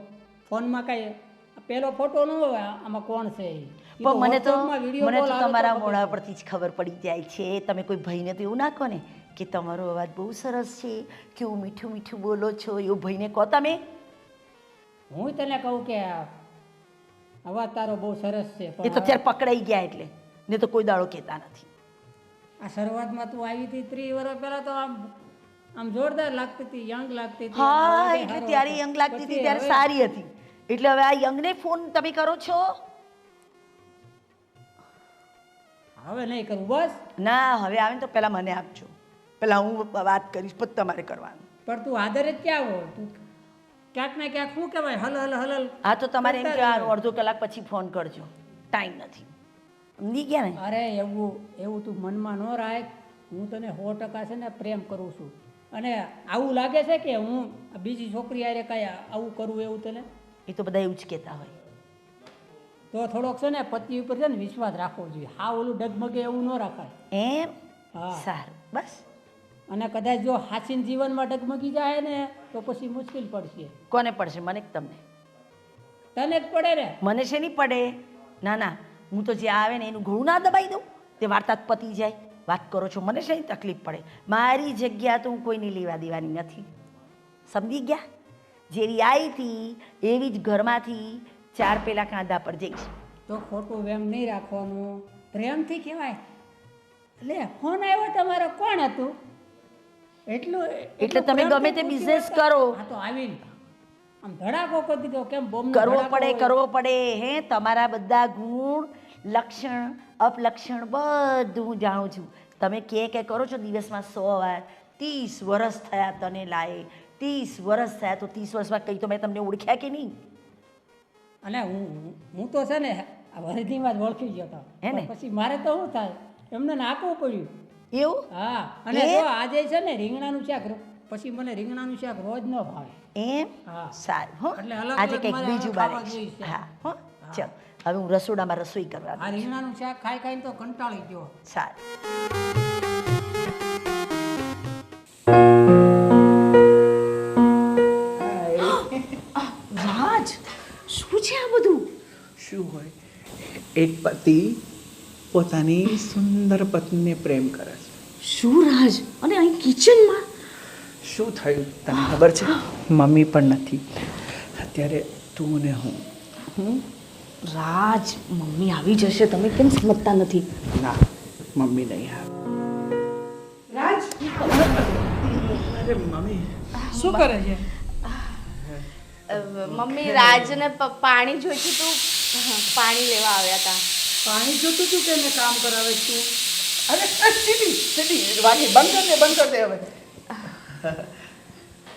ફોનમાં કાંઈ પેલો ફોટો ન હોય આમાં કોણ છે એ. ઈ પણ મને તો WhatsApp માં video મને call તો આવે તો તમારા ખબર મોઢા પડે. પરથી જ ખબર પડી જાય છે. તમે કોઈ ભાઈને તો એવું ના કહો ને કે તમારો અવાજ બહુ સરસ છે, કેવું મીઠું મીઠું બોલો છો, એવું ભાઈને કહો તમે. હું તને કહું કે અવાજ તારો બહુ સરસ છે એ તો પણ ત્યારે પકડાઈ ગયા એટલે, ને તો કોઈ દાડો કહેતા નથી. આ શરૂઆતમાં તું આવી હતી 30 વર્ષ પહેલા તો આમ જોરદાર લાગતી હતી, યંગ લાગતી હતી. હા, અવાજે એટલે સારો ત્યારે હતો. યંગ લાગતી હતી પછી ત્યારે હવે સારી હતી. એટલે હવે આ યંગને ફોન તમે કરો છો? હવે નહીં કરું બસ. ના, હવે આવે ને તો પહેલા મને આપજો. પહેલા હું વાત કરીશ પછી તમારે કરવાનું. પણ તું આદરે જ ક્યાં હો તું? ક્યાંક ને ક્યાંક શું કહેવાય હલ હલ હલ હલ. હા, તો તમારે એમ કરતા કહેવાનું રહેવું. અડધો કલાક પછી ફોન કરજો, ટાઈમ નથી. સમજી ગયા ને? અરે એવું તું મનમાં ન રાખ. હું તને 100% છે ને પ્રેમ કરું છું અને આવું લાગે છે કે હું બીજી છોકરી આરે કાંઈ આવું કરું એવું તને? એ તો બધા એવું જ કહેતા હોય. તો થોડોક છે ને પતિ ઉપર છે ને વિશ્વાસ રાખવો જોઈએ. હા, ઓલું ડગમગે એવું ન રાખાય. એમ? હા. સારું, બસ. અને કદાચ જો હાસીન જીવનમાં ડગમગી જાય ને તો પછી મુશ્કેલ પડશે. કોને પડશે? મને કે તમને? તને જ પડે ને. મને છે નહીં પડે. ના ના, હું તો જે આવે ને એનું ઘણું ના દબાઈ દઉં, તે વાર્તા જ પતી જાય. વાત કરો છો, મને શેની તકલીફ પડે? મારી જગ્યા તો હું કોઈને લેવા દેવાની નથી. સમજી ગયા? જેવી આવી હતી એવી જ ઘરમાંથી 4 પેલા કાંધા પર જઈશ. તો ખોટું વેમ નહીં રાખવાનું, પ્રેમથી કહેવાય. લે ફોન આવ્યો તમારો, કોણ હતું? એટલે તમે ગમે તે business કરો. હા તો આવીને આમ ધડાકો કરી દીધો. કેમ બોમ્બનો કરવો ધડાકો પડે, હોય? કરવો પડે. હે, તમારા બધા ગુણ, લક્ષણ, અપલક્ષણ બધું હું જાણું છું. તમે કે કરો છો દિવસમાં 100 વાર. 30 વર્ષ થયા તને લાયે, 30 વર્ષ થયા તો 30 વર્ષમાં કંઈ તો મેં તમને ઓળખ્યા કે નહીં? અને હું તો છે ને આ વરદીમાં જ ઓળખી ગયો હતો. હે ને? પણ પછી મારે તો શું થાય, એમને નાખવું પડ્યું. એવું? હા, અને એમ? જો આજે છે ને રીંગણાનું શાક પછી મને રીંગણાનું શાક રોજ ન ભાવે. એમ? હા. સારું. હો, એટલે અલગ આજે અલગ કંઈક મારે બીજું ખાવા બનાવીશ. જોઈએ છે. હા, હો, ચાલો હવે હું રસોડામાં રસોઈ કરવા આ રીંગણાનું શાક ખાઈ ખાઈને તો કંટાળી ગયો. સારું. રાજ, શું છે આ બધું? શું હોય, એક પતિ પોતાની સુંદર પત્નીને પ્રેમ કરે છે. શું રાજ? અને અહીં કિચનમાં? શું થયું તને ખબર છે? મમ્મી પણ નથી અત્યારે, તું ને હું. રાજ, મમ્મી આવી જશે, તમે કેમ સમજતા નથી? ના, મમ્મી નહીં આવે. રાજ, અરે મમ્મી, શું કરે છે? મમ્મી રાજને પાણી જોઈતું હતું, પાણી લેવા આવ્યા હતા. પાણી જોતું તું કે એને કામ કરાવે તું? અરે સીધી સીધી વાગી બંધ કર દે હવે.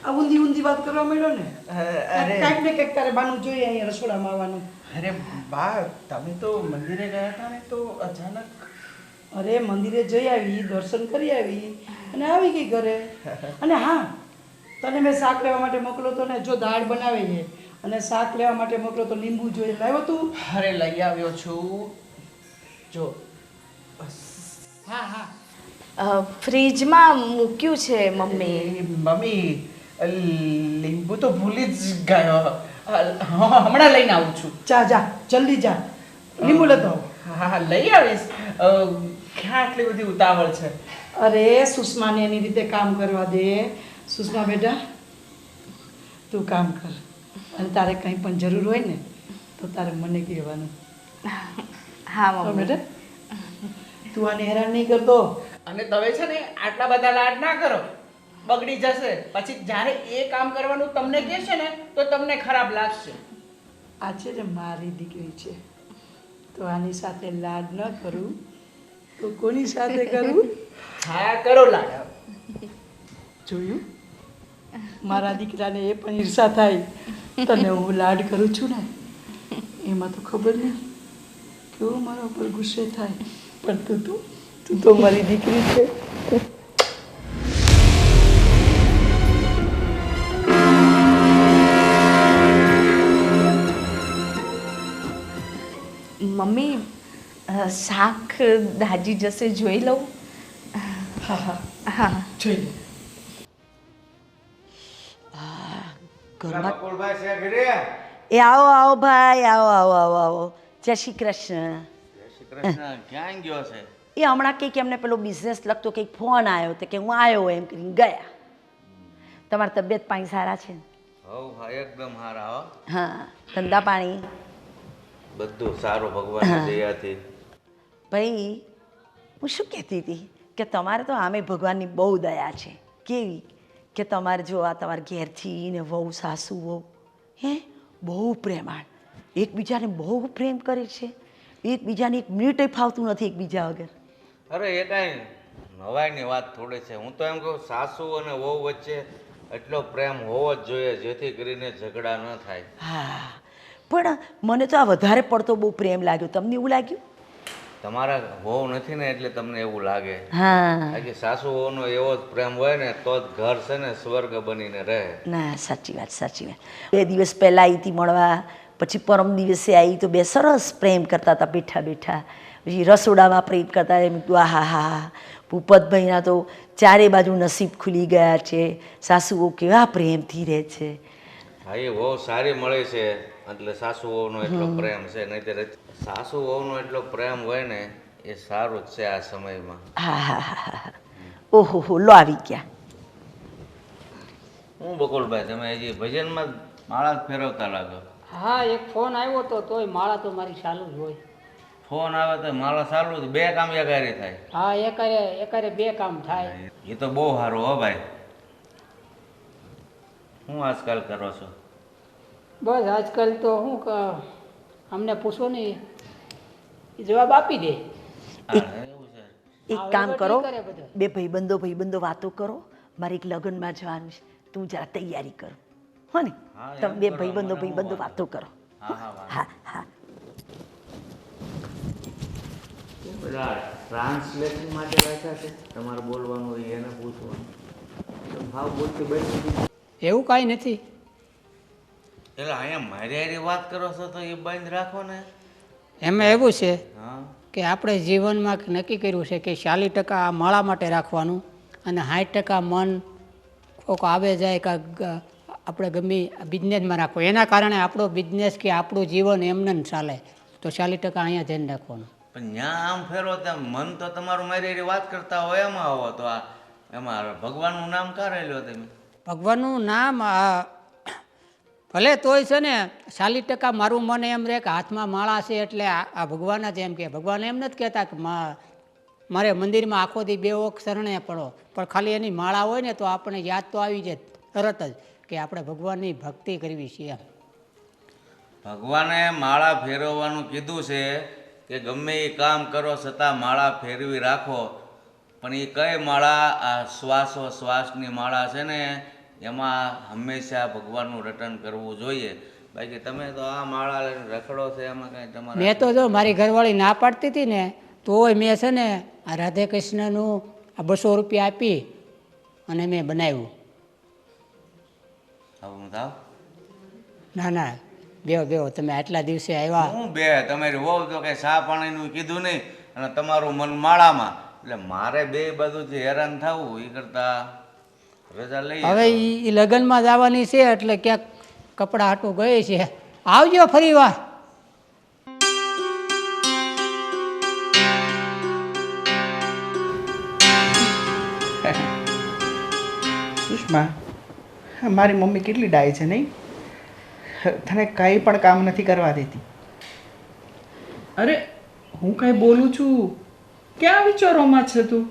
આ ઊંધી ઊંધી વાત કરવા માંડ્યો ને અરે કાંઈક ને કંઈક તારે બાનું જોઈએ અહીંયા રસોડામાં આવવાનું. અરે બા, તમે તો મંદિરે ગયા હતા ને તો અચાનક. અરે મંદિરે જઈ આવી, દર્શન કરી આવી અને આવી ગઈ ઘરે. અને હા, તને મેં શાક લેવા માટે મોકલો તો ને, જો દાળ બનાવે છે અને શાક લેવા માટે મોકલો તો લીંબુ જોઈએ, લાવ્યો તું? અરે લઈ આવ્યો છું. જો હા હા ફ્રીજમાં મૂક્યું છે મમ્મી. મમ્મી, લીંબુ તો ભૂલી જ ગયો. હમણાં લઈને આવું છું. જા જા, જલ્દી જા, લીંબુ લેતો આવ. હા, લઈ આવીશ. ક્યાં આટલી બધી ઉતાવળ છે? અરે સુષ્માને એની રીતે કામ કરવા દે. સુષ્મા બેટા, તું કામ કર અને તારે કંઈ પણ જરૂર હોય ને તો તારે મને કહેવાનું. હા હો મમ્મી. બેટા, તું આને હેરાન નહીં કરતો. અને તમે છે ને આટલા બધા લાડ ના કરો, બગડી જશે. પછી જ્યારે એ કામ કરવાનું તમને કહેશે ને તો તમને ખરાબ લાગશે. આ છે ને મારી દીકરી છે, તો આની સાથે લાડ ન કરું તો કોની સાથે કરું? હા, કરો લાડ. જોયું, મારા દીકરાને એ પણ ઈર્ષા થાય તને હું લાડ કરું છું ને, એમાં તો ખબર નહીં કેવો મારા ઉપર ગુસ્સે થાય. પણ તું તો મારી દીકરી છે. મમ્મી શાક દાજી જશે, જોઈ લઉં. હા હા, હા. જોઈ લે. ઘરમાં બકુલભાઈ છે ઘરે? એ આવો આવો ભાઈ, આવો આવો આવો આવો. જય શ્રી કૃષ્ણ. જય શ્રી કૃષ્ણ. ક્યાં ગયો છે? એ હમણાં કંઈક એમને પેલો બિઝનેસ લગતો કંઈક ફોન આવ્યો તો કે હું આવ્યો એમ કરીને ગયા. તમારી તબિયત પાણી સારા છે ને? હવ હા, એકદમ હારા હો. હા, ધંધા પાણી બધું સારું ભગવાનની દયાથી. ભાઈ, હું શું કહેતી હતી કે તમારે તો આમે ભગવાનની બહુ દયા છે. કેવી કે તમારે જો આ તમારા ઘેરથી ને વહુ સાસુ વહુ હે બહુ પ્રેમાળ, એકબીજાને બહુ પ્રેમ કરે છે. એકબીજાને એક મિનિટે ફાવતું નથી એકબીજા વગર. અરે એ કાંઈ નવાઈની વાત થોડી છે. હું તો એમ કહું સાસુ અને વહુ વચ્ચે એટલો પ્રેમ હોવો જ જોઈએ જેથી કરીને ઝઘડા ન થાય. હા, પણ મને તો આ વધારે પડતો બહુ પ્રેમ લાગ્યો. તમને એવું લાગ્યું? તમારા વહુ નથી ને એટલે તમને એવું લાગે. હા, બાકી સાસુ વહુનો એવો જ પ્રેમ હોય ને તો જ ઘર છે ને સ્વર્ગ બનીને રહે. ના સાચી વાત, સાચી વાત. 2 દિવસ પહેલાં આવી હતી મળવા, પછી પરમ દિવસે આવી તો બે સરસ પ્રેમ કરતા હતા બેઠા બેઠા. પછી રસોડામાં પ્રેમ કરતા. એમ કીધું આ હા હા, ભૂપતભાઈના તો ચારે બાજુ નસીબ ખુલી ગયા છે. સાસુઓ કેવા પ્રેમથી રહે છે. હા, એ વહુ સારી મળે છે એટલે સાસુ વહુનો એટલો પ્રેમ છે. નહીંતર સાસુ વહુનો એટલો પ્રેમ હોય ને એ સારું જ છે આ સમયમાં. હા હા હા હા. ઓહો હો, લો આવી ગયા. હું બકુલભાઈ, તમે હજી ભજનમાં જ માળા જ ફેરવતા લાગો. હા, એક ફોન આવ્યો તો તોય માળા તો મારી ચાલુ જ હોય. ફોન આવે તો માળા ચાલુ જ, બે કામ એકારી થાય. હા, એકારે 2 કામ થાય. એ તો બહુ સારું હો ભાઈ. હું આજકાલ કરો છો? બસ આજકાલ તો અમને પૂછો ને એ જવાબ આપી દે. હા, એવું છે. એક કામ કરો, નહીં કરે બધા. બે ભાઈબંધો વાતો કરો. મારે એક લગ્નમાં જવાનું છે, તું જરા તૈયારી કરો હો ને. હા, તમે એમ બે કરો, ભાઈબંધો મને હું વાતો કરો. હા હા વાંધો. હા હા. બધા ટ્રાન્સલેશન માટે રાખ્યા છે તમારે બોલવાનું હોય એને પૂછવાનું. તમે ભાવ બોલતી બની. એવું કાંઈ નથી. એટલે અહીંયા મારી હારી વાત કરો છો તો એ બંધ રાખો ને. એમાં એવું છે હા, કે આપણે જીવનમાં નક્કી કર્યું છે કે 40% આ માળા માટે રાખવાનું અને 60% મન કોઈક આવે જાય કાંઈક આપણે ગમે બિઝનેસમાં રાખવું. એના કારણે આપણો બિઝનેસ કે આપણું જીવન એમને જ ચાલે. તો 40% અહીંયા ધ્યાન રાખવાનું. પણ ત્યાં આમ ફેરો તેમ મન તો તમારું મારી હારી વાત કરતા હોય એમાં આવો તો આ એમાં ભગવાનનું નામ કાઢી લો તમે. ભગવાનનું નામ ભલે તોય છે ને 40% મારું મન એમ રહે કે હાથમાં માળા છે એટલે આ ભગવાન જ એમ કે. ભગવાન એમ નથી કહેતા કે મારે મંદિરમાં આખો દી 2 વખત શરણે પડો, પણ ખાલી એની માળા હોય ને તો આપણે યાદ તો આવી જાય તરત જ કે આપણે ભગવાનની ભક્તિ કરવી છે એમ. ભગવાને માળા ફેરવવાનું કીધું છે કે ગમે એ કામ કરો છતાં માળા ફેરવી રાખો. પણ એ કઈ માળા? આ શ્વાસોશ્વાસની માળા છે ને એમાં હંમેશા ભગવાનનું રટન કરવું જોઈએ. બાકી તમે તો આ માળા લઈને રખડો છો એમાં કાંઈ તમારે મેં તો જો મારી ઘરવાળી ના પાડતી હતી ને તોય મેં છે ને આ રાધે કૃષ્ણનું આ 200 રૂપિયા આપી અને મેં બનાવ્યું. આવું થાવ ના ના બેહો બેહો, તમે આટલા દિવસે આવ્યા. હું બે તમારી વહુ તો કંઈ ચા પાણીનું કીધું નહીં અને તમારું મન માળામાં, એટલે મારે બે બાજુથી હેરાન થવું એ કરતાં રજા લઈ હવે એ લગ્નમાં જવાની છે એટલે ક્યાંક કપડાં હાટું ગઈ છે. આવજો ફરી વાર. સુષ્મા, મારી મમ્મી કેટલી ડાય છે નહીં? તને કંઈ પણ કામ નથી કરવા દેતી. અરે હું કંઈ બોલું છું, ક્યાં વિચારોમાં છે તું?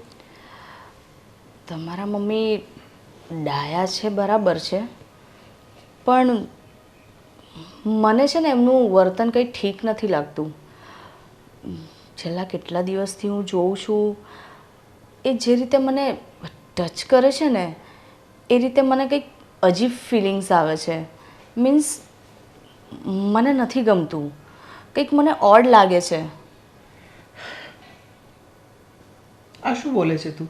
તમારા મમ્મી ડાયા છે બરાબર છે, પણ મને છે ને એમનું વર્તન કંઈ ઠીક નથી લાગતું. છેલ્લા કેટલા દિવસથી હું જોઉં છું એ જે રીતે મને ટચ કરે છે ને એ રીતે મને કંઈક અજીબ ફિલિંગ્સ આવે છે. મીન્સ મને નથી ગમતું, કંઈક મને ઓડ લાગે છે. આ શું બોલે છે તું?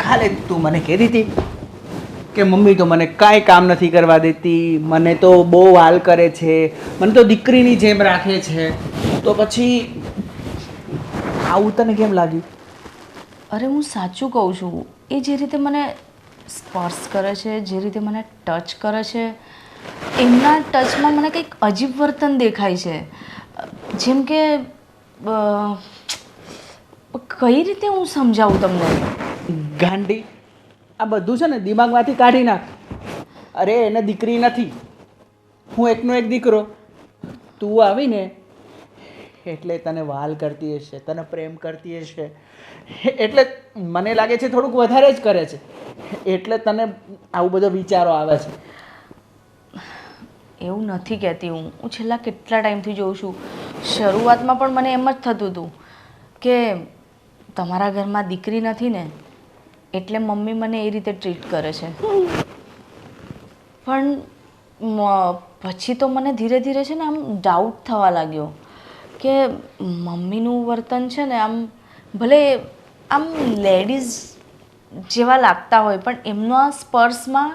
કાલે તું મને કહેતી હતી કે મમ્મી તો મને કાંઈ કામ નથી કરવા દેતી, મને તો બહુ હાલ કરે છે, મને તો દીકરીની જેમ રાખે છે. તો પછી આવું તને કેમ લાગ્યું? અરે હું સાચું કહું છું, એ જે રીતે મને સ્પર્શ કરે છે, જે રીતે મને ટચ કરે છે, એમના ટચમાં મને કંઈક અજીબ વર્તન દેખાય છે. જેમ કે કઈ રીતે હું સમજાવું તમને? ગાંડી, આ બધું છે ને દિમાગમાંથી કાઢી નાખ. અરે એને દીકરી નથી, હું એકનો એક દીકરો. તું આવીને એટલે તને વહાલ કરતી હશે, તને પ્રેમ કરતી હશે, એટલે મને લાગે છે થોડુંક વધારે જ કરે છે, એટલે તને આવું બધો વિચારો આવે છે. એવું નથી કહેતી હું. હું છેલ્લા કેટલા ટાઈમથી જોઉં છું. શરૂઆતમાં પણ મને એમ જ થતું હતું કે તમારા ઘરમાં દીકરી નથી ને એટલે મમ્મી મને એ રીતે ટ્રીટ કરે છે. પણ પછી તો મને ધીરે ધીરે છે ને આમ ડાઉટ થવા લાગ્યો કે મમ્મીનું વર્તન છે ને આમ ભલે આમ લેડીઝ જેવા લાગતા હોય પણ એમનો આ સ્પર્શમાં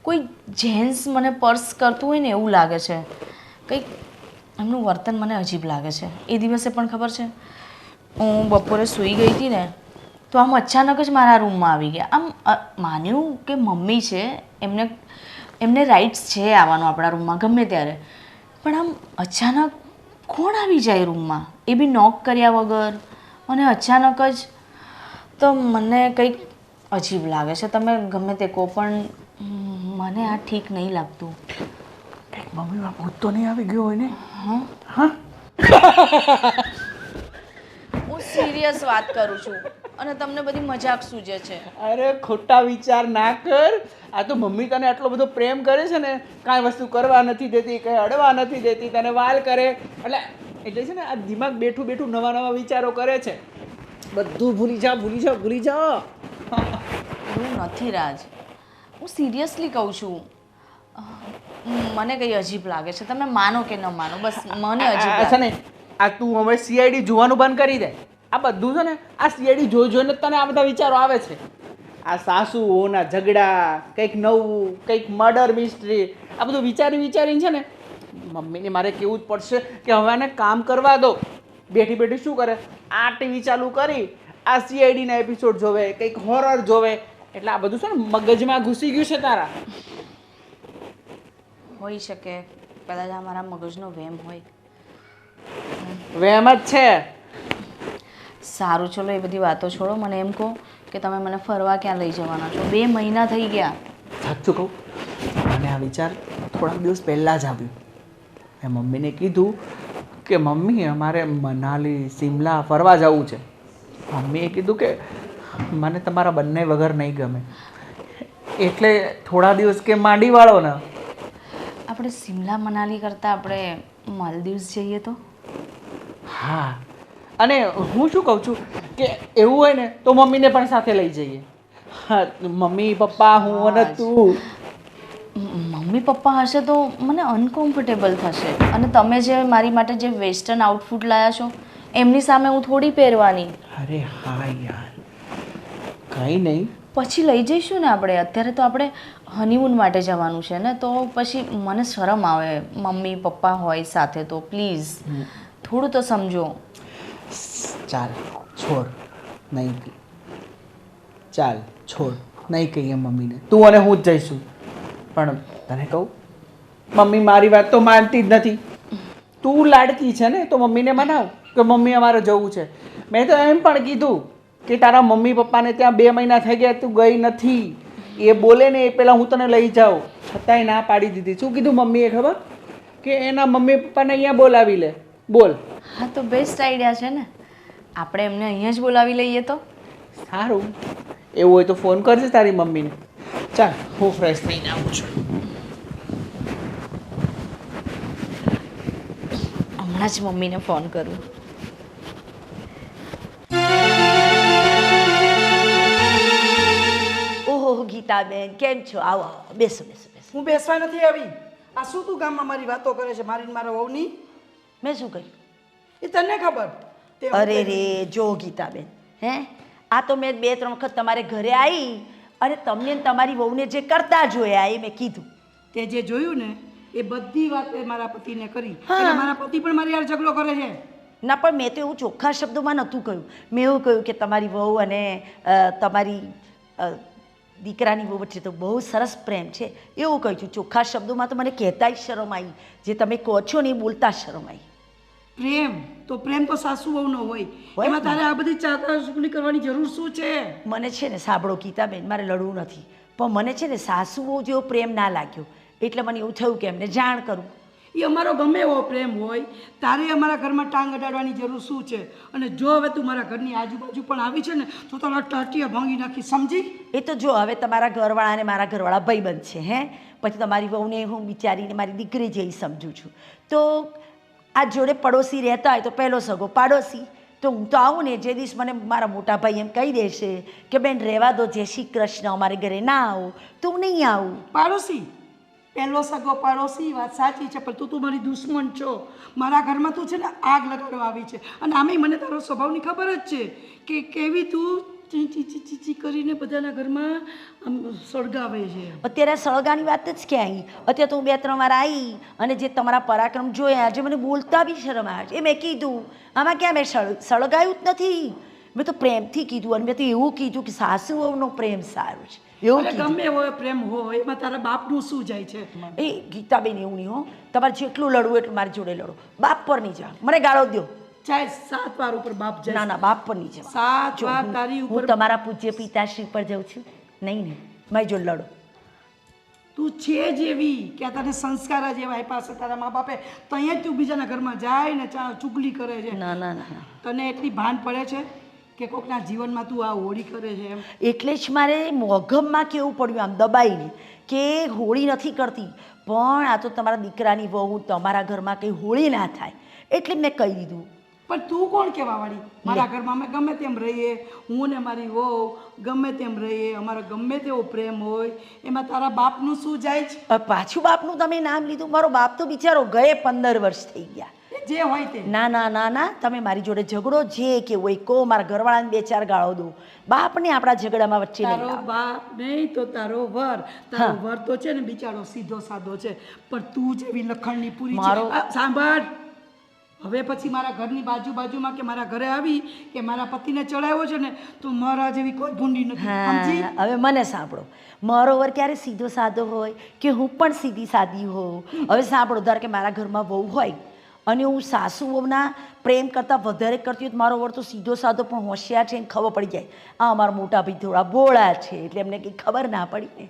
કોઈ જેન્ટ્સ મને પર્સ કરતું હોય ને એવું લાગે છે. કંઈક એમનું વર્તન મને અજીબ લાગે છે. એ દિવસે પણ ખબર છે હું બપોરે સૂઈ ગઈ હતી ને તો આમ અચાનક જ મારા રૂમમાં આવી ગયા. આમ માન્યું કે મમ્મી છે, એમને રાઇટ્સ છે આવવાનો આપણા રૂમમાં ગમે ત્યારે, પણ આમ અચાનક કોણ આવી જાય રૂમમાં, એ બી નોક કર્યા વગર, અને અચાનક જ. તો મને કંઈક અજીબ લાગે છે. તમે ગમે તે કહો પણ મને આ ઠીક નહીં લાગતું. મમ્મીમાં ભૂત તો નહીં આવી ગયો હોય ને? હા હા, હું સિરિયસ વાત કરું છું અને તમને બધી મજાક સૂજે છે. અરે ખોટા વિચાર ના કર. આ તો મમ્મી તને આટલો બધો પ્રેમ કરે છે ને, કાંઈ વસ્તુ કરવા નથી દેતી, કંઈ અડવા નથી દેતી, તને વાલ કરે, એટલે છે ને આ દિમાગ બેઠું બેઠું નવા નવા વિચારો કરે છે. બધું ભૂલી જા, ભૂલી જા, ભૂલી જા. એવું નથી રાજ, હું સિરિયસલી કહું છું. મને કંઈ અજીબ લાગે છે. તમે માનો કે ન માનો, બસ મને અજીબ આ છે લાગે. ને આ તું હવે CID જોવાનું બંધ કરી દે. આ બધું છે ને આ CID જોઈને જ તને આ બધા વિચારો આવે છે. આ સાસુઓના ઝઘડા, કંઈક નવું, કંઈક મર્ડર મિસ્ટ્રી, આ બધું વિચારીને છે ને મમ્મીને મારે કેવું જ પડશે કે હવે આને કામ કરવા દો. બેઠી બેઠી શું કરે, આ ટીવી ચાલુ કરી આ CIDના એપિસોડ જોવે, કંઈક હોરર જોવે, એટલે આ બધું છે ને મગજમાં ઘૂસી ગયું છે તારા. હોઈ શકે, કદાચ આ મારા મગજનો વહેમ હોય. વહેમ જ છે. સારું, ચલો એ બધી વાતો છોડો. મને એમ કહો કે તમે મને ફરવા ક્યાં લઈ જવાના છો? 2 મહિના થઈ ગયા. સાચું કહું, મને આ વિચાર થોડાક દિવસ પહેલાં જ આવ્યું. મેં મમ્મીને કીધું કે મમ્મી અમારે મનાલી, સિમલા ફરવા જવું છે. મમ્મીએ કીધું કે મને તમારા બંને વગર નહીં ગમે, એટલે થોડા દિવસ કે માંડી વાળો ને. આપણે સિમલા મનાલી કરતાં આપણે માલદીવ્સ જઈએ તો? હા, અને હું શું કહું છું કે એવું હોય ને તો મમ્મીને પણ સાથે લઈ જઈએ. હા, મમ્મી પપ્પા હું અને તું. મમ્મી પપ્પા હશે તો મને અનકમ્ફર્ટેબલ થશે અને તમે જે મારી માટે જે વેસ્ટર્ન આઉટફિટ લાવ્યા છો એમની સામે હું થોડી પહેરવાની. અરે હા યાર, કંઈ નહીં. પછી લઈ જઈશું ને આપણે. અત્યારે તો આપણે હનીમૂન માટે જવાનું છે ને, તો પછી મને શરમ આવે મમ્મી પપ્પા હોય સાથે તો પ્લીઝ થોડું તો સમજો. ચાલ છોડ, નહીં કહી. ચાલ છોડ, નહીં કહીએ મમ્મીને. તું અને હું જ જઈશું. પણ તને કહું, મમ્મી મારી વાત તો માનતી જ નથી. તું લાડકી છે ને, તો મમ્મીને મનાવ કે મમ્મી અમારે જવું છે. મેં તો એમ પણ કીધું કે તારા મમ્મી પપ્પાને ત્યાં 2 મહિના થઈ ગયા, તું ગઈ નથી. એ બોલે ને એ પહેલાં હું તને લઈ જાઉં, છતાંય ના પાડી દીધી. શું કીધું મમ્મીએ ખબર? કે એના મમ્મી પપ્પાને અહીંયા બોલાવી લે. બોલ. હા તો બેસ્ટ આઈડિયા છે ને, આપણે એમને અહીંયા જ બોલાવી લઈએ તો. સારું, એવું હોય તો ફોન કરજે તારી મમ્મીને. ચાલ હું ફ્રેશ થઈને આવું છું. હમણાં જ મમ્મીને ફોન કરું. ઓહો ગીતાબેન, કેમ છો? આવો આવો, બેસો બેસો બેસો. હું બેસવા નથી આવી. આ શું તું ગામમાં મારી વાતો કરે છે મારી ને મારા વહુની? મેં શું કહ્યું? એ તને ખબર. તે હું અરે કહી. રે જો ગીતાબેન, હે આ તો મેં 2-3 વખત તમારે ઘરે આવી અને તમને ને તમારી વહુને જે કરતા જોયા એ મેં કીધું. તે જે જોયું ને એ બધી વાત એ મારા પતિને કરી. હા. એટલે મારા પતિ પણ મારી યાર ઝઘડો કરે છે. ના પણ મેં તો એવું ચોખ્ખા શબ્દોમાં નહોતું કહ્યું. મેં એવું કહ્યું કે તમારી વહુ અને તમારી દીકરાની વહુ વચ્ચે તો બહુ સરસ પ્રેમ છે એવું કહ્યું છું. ચોખ્ખા શબ્દોમાં તો મને કહેતાય શરમ આવી. જે તમે કહો છો ને એ બોલતા શરમ આવી. પ્રેમ તો સાસુ વહુનો હોય. હોય એમાં ને. તારે આ બધી ચાકરી કરવાની જરૂર શું છે? મને છે ને સાંભળો ગીતાબેન, મારે લડવું નથી, પણ મને છે ને સાસુ વહુ જેવો પ્રેમ ના લાગ્યો. એટલે મને એવું થયું કે એમને જાણ કરું. એ અમારો ગમે એવો પ્રેમ હોય, તારે અમારા ઘરમાં ટાંગ અડાડવાની જરૂર શું છે? અને જો હવે તું મારા ઘરની આજુબાજુ પણ આવી છે ને તો તારા ટાટિયા ભાંગી નાખી, સમજી? એ તો જો હવે તમારા ઘરવાળા અને મારા ઘરવાળા ભાઈબંધ છે, હે પછી તમારી વહુને હું બિચારીને મારી દીકરી જેવી સમજું છું. તો આ જોડે પડોશી રહેતા હોય તો પહેલો સગો પાડોશી. તો હું તો આવું ને જે દિવસ મને મારા મોટા ભાઈ એમ કહી દેશે કે બેન રહેવા દો, જય શ્રી કૃષ્ણ, અમારે ઘરે ના આવું, તો હું નહીં આવું. પાડોશી, પહેલો સગો પાડોશી, વાત સાચી છે, પણ તું મારી દુશ્મન છો. મારા ઘરમાં તું છે ને આગ લગાડવા આવી છે. અને આમે મને તારો સ્વભાવની ખબર જ છે કે કેવી તું ચીચી ચીચી ચી કરીને બધાના ઘરમાં આમ સળગાવે છે. અત્યારે સળગાની વાત જ ક્યાં આવી? અત્યારે તો હું 2-3 વાર આવી અને જે તમારા પરાક્રમ જોયા, જે મને બોલતા બી શરમ આવે છે, એ મેં કીધું. આમાં ક્યાં મેં સળગાયું જ નથી. મેં તો પ્રેમથી કીધું અને મેં તો એવું કીધું કે સાસુ વહુનો પ્રેમ સારો છે એવું અરે કીધું. ગમે એવો પ્રેમ હોય એમાં તારા બાપનું શું જાય છે? એ ગીતાબેન એવું નહીં હો, તમારે જેટલું લડવું એટલું મારી જોડે લડો, બાપ પર નહીં જાઓ. મને ગાળો દો. ચાહે 7 વાર ઉપર બાપ જાય. ના ના, બાપ પર નહીં જવા. 7 વાર તારી હું ઉપર તમારા પૂજ્ય પિતાશ્રી પર જાઉં છું. નહીં નહીં, મારી જોડે લડો. તું છે જ એવી કે તને સંસ્કાર જ એવા આપ્યા છે તારા મા બાપે, તો અહીંયા જ તું બીજાના ઘરમાં જાય ને ચુગલી કરે છે. ના ના ના ના. તને એટલી ભાન પડે છે કે કોકના જીવનમાં તું આ હોળી કરે છે એમ? એટલે જ મારે મોઘમમાં કેવું પડ્યું આમ દબાઈને કે હોળી નથી કરતી, પણ આ તો તમારા દીકરાની વહુ, તમારા ઘરમાં કંઈ હોળી ના થાય એટલે મેં કહી દીધું. પણ તું કોણ કહેવા વાળી? મારા ઘરમાં અમે ગમે તેમ રહીએ, હું ને મારી વહુ ગમે તેમ રહીએ, અમારો ગમે તેવો પ્રેમ હોય, એમાં તારા બાપનું શું જાય છે? પાછું બાપનું તમે નામ લીધું. મારો બાપ તો બિચારો ગયે 15 વર્ષ થઈ ગયા. જે હોય તે. ના ના ના ના, તમે મારી જોડે ઝઘડો જે કે હોય કહો, મારા ઘરવાળાને 2-4 ગાળો દો, બાપને આપણા ઝઘડામાં વચ્ચે નહીં તારો લાવો. બાપ નહીં તો તારો વર. તારો વર તો છે ને બિચારો સીધો સાધો છે, પણ તું જેવી લખણની પૂરી છે. મારો- સાંભળ, હવે પછી મારા ઘરની બાજુમાં કે મારા ઘરે આવી કે મારા પતિને ચડાવ્યો છે ને તો મારા જેવી કોઈ ભૂંડી નથી, સમજી? હા, હવે મને સાંભળો. મારો વર ક્યારે સીધો સાધો હોય કે હું પણ સીધી સાદી હોઉં? હવે સાંભળો, ધારો કે મારા ઘરમાં વહુ હોય અને હું સાસુ વહુના પ્રેમ કરતાં વધારે કરતી હોય તો મારો વર તો સીધો સાધો પણ હોશિયાર છે, એને ખબર પડી જાય. આ અમારા મોટા ભાઈ થોડા ભોળા છે એટલે એમને કંઈ ખબર ના પડી ને.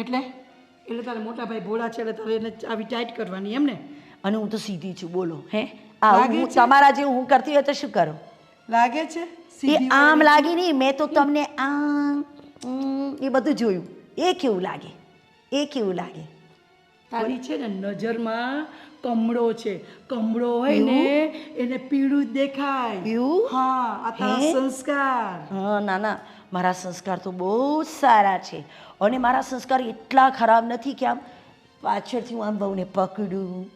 એટલે તારે મોટા ભાઈ ભોળા છે એટલે તારે એને આવી ટાઈટ કરવાની એમ ને? અને હું તો સીધી છું, બોલો. હે આ લાગે હું છે? તમારા જેવું હું કરતી હોય તો શું કરો? લાગે છે એ સીધી આમ વાળી? લાગી નહીં, મેં તો તમને આમ એ બધું જોયું. એ કેવું લાગે? એ કેવું લાગે? તારી છે ને નજરમાં કમળો છે. કમળો હોય ને એને પીળું જ દેખાય. એવું? હા, આ તારા હે? સંસ્કાર. હા ના ના, મારા સંસ્કાર તો બહુ જ સારા છે અને મારા સંસ્કાર એટલા ખરાબ નથી કે આમ પાછળથી હું આમ બહુને પકડું,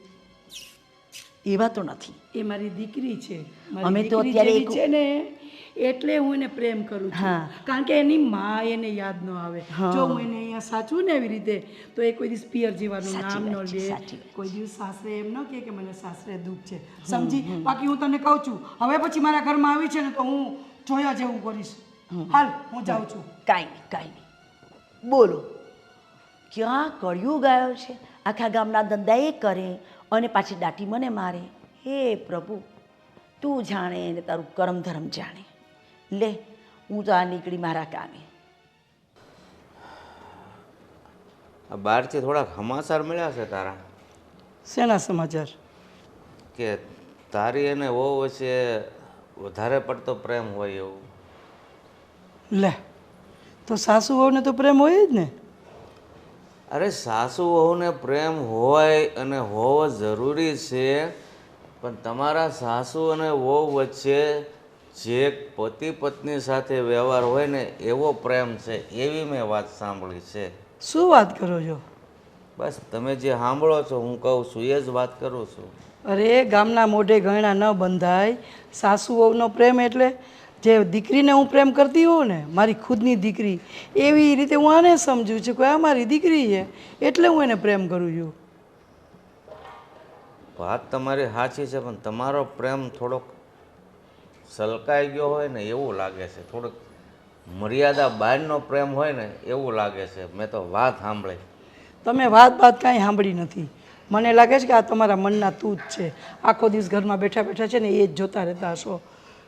એવા તો નથી. એ મારી દીકરી છે. અમે મારી તો દીકરી અત્યારે જેવી છે ને એટલે હું એને પ્રેમ કરું છું. હા. કારણ કે એની માં એને યાદ ન આવે. જો હું એને અહીંયા સાચું ને એવી રીતે તો એ કોઈ દિવસ પિયર જીવાનું સાચી નામ ન વાત છે, લે, સાચી વાત. કોઈ દિવસ સાસરે એમ ન કહે કે મને સાસરે દુઃખ છે. સમજી? બાકી હું તને કહું છું હવે પછી મારા ઘરમાં આવી છે ને તો હું જોયા જેવું કરીશ. હાલ હું જાઉં છું. કાંઈ નહીં. બોલો, ક્યાં કળિયુગ આવ્યો છે? આખા ગામના ધંધા એ કરે અને પાછી દાટી મને મારે. હે પ્રભુ, તું જાણે ને તારું કરમ ધર્મ જાણે. લે, હું તો આ નીકળી મારા કામે. આ બહારથી થોડાક સમાચાર મળ્યા છે તારા શેના સમાચાર? કે તારી અને વહુ વચ્ચે વધારે પડતો પ્રેમ હોય એવું. લે, તો સાસુ વહુને તો પ્રેમ હોય જ ને. અરે સાસુ વહુને પ્રેમ હોય અને હોવો જરૂરી છે, પણ તમારા સાસુ અને વહુ વચ્ચે જે પતિ પત્ની સાથે વ્યવહાર હોય ને એવો પ્રેમ છે, એવી મેં વાત સાંભળી છે. શું વાત કરો છો? બસ તમે જે સાંભળો છો હું કહું છું એ જ વાત કરું છું. અરે ગામના મોઢે ગયણા ન બંધાય. સાસુ વહુનો પ્રેમ એટલે જે દીકરીને હું પ્રેમ કરતી હોઉં ને, મારી ખુદની દીકરી, એવી રીતે હું આને સમજું છું કે આ મારી દીકરી છે એટલે હું એને પ્રેમ કરું છું. વાત તમારી સાચી છે, પણ તમારો પ્રેમ થોડોક સલકાઈ ગયો હોય ને એવું લાગે છે. થોડોક મર્યાદા બહારનો પ્રેમ હોય ને એવું લાગે છે. મેં તો વાત સાંભળી. તમે વાત કાંઈ સાંભળી નથી. મને લાગે છે કે આ તમારા મનના તું જ છે. આખો દિવસ ઘરમાં બેઠા બેઠા છે ને એ જ જોતા રહેતા હશો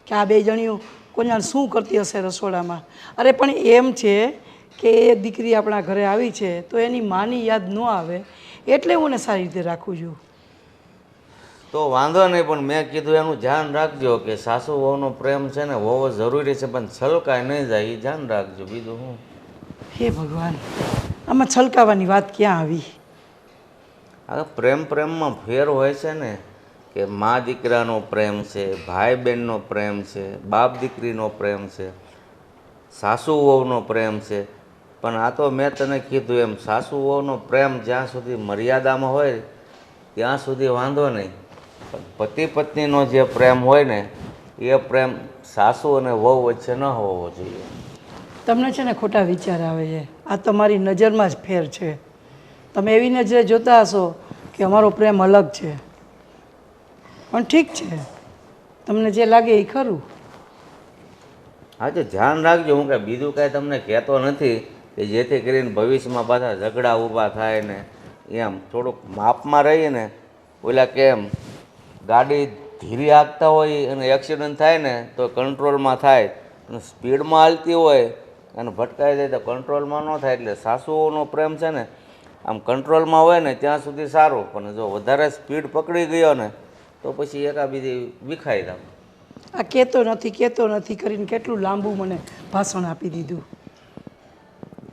કે આ બે જણીઓ કોના શું કરતી હશે રસોડામાં. અરે પણ એમ છે કે એ દીકરી આપણા ઘરે આવી છે તો એની માની યાદ ન આવે એટલે હું એને સારી રીતે રાખું છું. તો વાંધો નહીં, પણ મેં કીધું એનું ધ્યાન રાખજો કે સાસુ વહુનો પ્રેમ છે ને હોવો જરૂરી છે, પણ છલકાય નહીં જાય એ ધ્યાન રાખજો. બીજું હું. હે ભગવાન, આમાં છલકાવાની વાત ક્યાં આવી? આ પ્રેમમાં ફેર હોય છે ને કે મા દીકરાનો પ્રેમ છે, ભાઈ બહેનનો પ્રેમ છે, બાપ દીકરીનો પ્રેમ છે, સાસુ વહુનો પ્રેમ છે. પણ આ તો મેં તને કીધું એમ સાસુ વહુનો પ્રેમ જ્યાં સુધી મર્યાદામાં હોય ત્યાં સુધી વાંધો નહીં, પણ પતિ પત્નીનો જે પ્રેમ હોય ને એ પ્રેમ સાસુ અને વહુ વચ્ચે ન હોવો જોઈએ. તમને છે ને ખોટા વિચાર આવે છે. આ તમારી નજરમાં જ ફેર છે. તમે એવી નજરે જોતા હશો કે અમારો પ્રેમ અલગ છે, પણ ઠીક છે, તમને જે લાગે એ ખરું. હા, તો ધ્યાન રાખજો. હું કાંઈ બીજું કાંઈ તમને કહેતો નથી કે જેથી કરીને ભવિષ્યમાં પાછા ઝઘડા ઊભા થાય ને એમ. થોડુંક માપમાં રહીને ઓલા કેમ ગાડી ધીરી હાંકતા હોય અને એક્સિડન્ટ થાય ને તો કંટ્રોલમાં થાય, અને સ્પીડમાં હાલતી હોય અને ભટકાઈ જાય તો કંટ્રોલમાં ન થાય. એટલે સાસુઓનો પ્રેમ છે ને આમ કંટ્રોલમાં હોય ને ત્યાં સુધી સારું, પણ જો વધારે સ્પીડ પકડી ગયો ને તો પછી એકાબીજી વિખાઈ જાય. આ કહેતો નથી કરીને કેટલું લાંબુ મને ભાષણ આપી દીધું.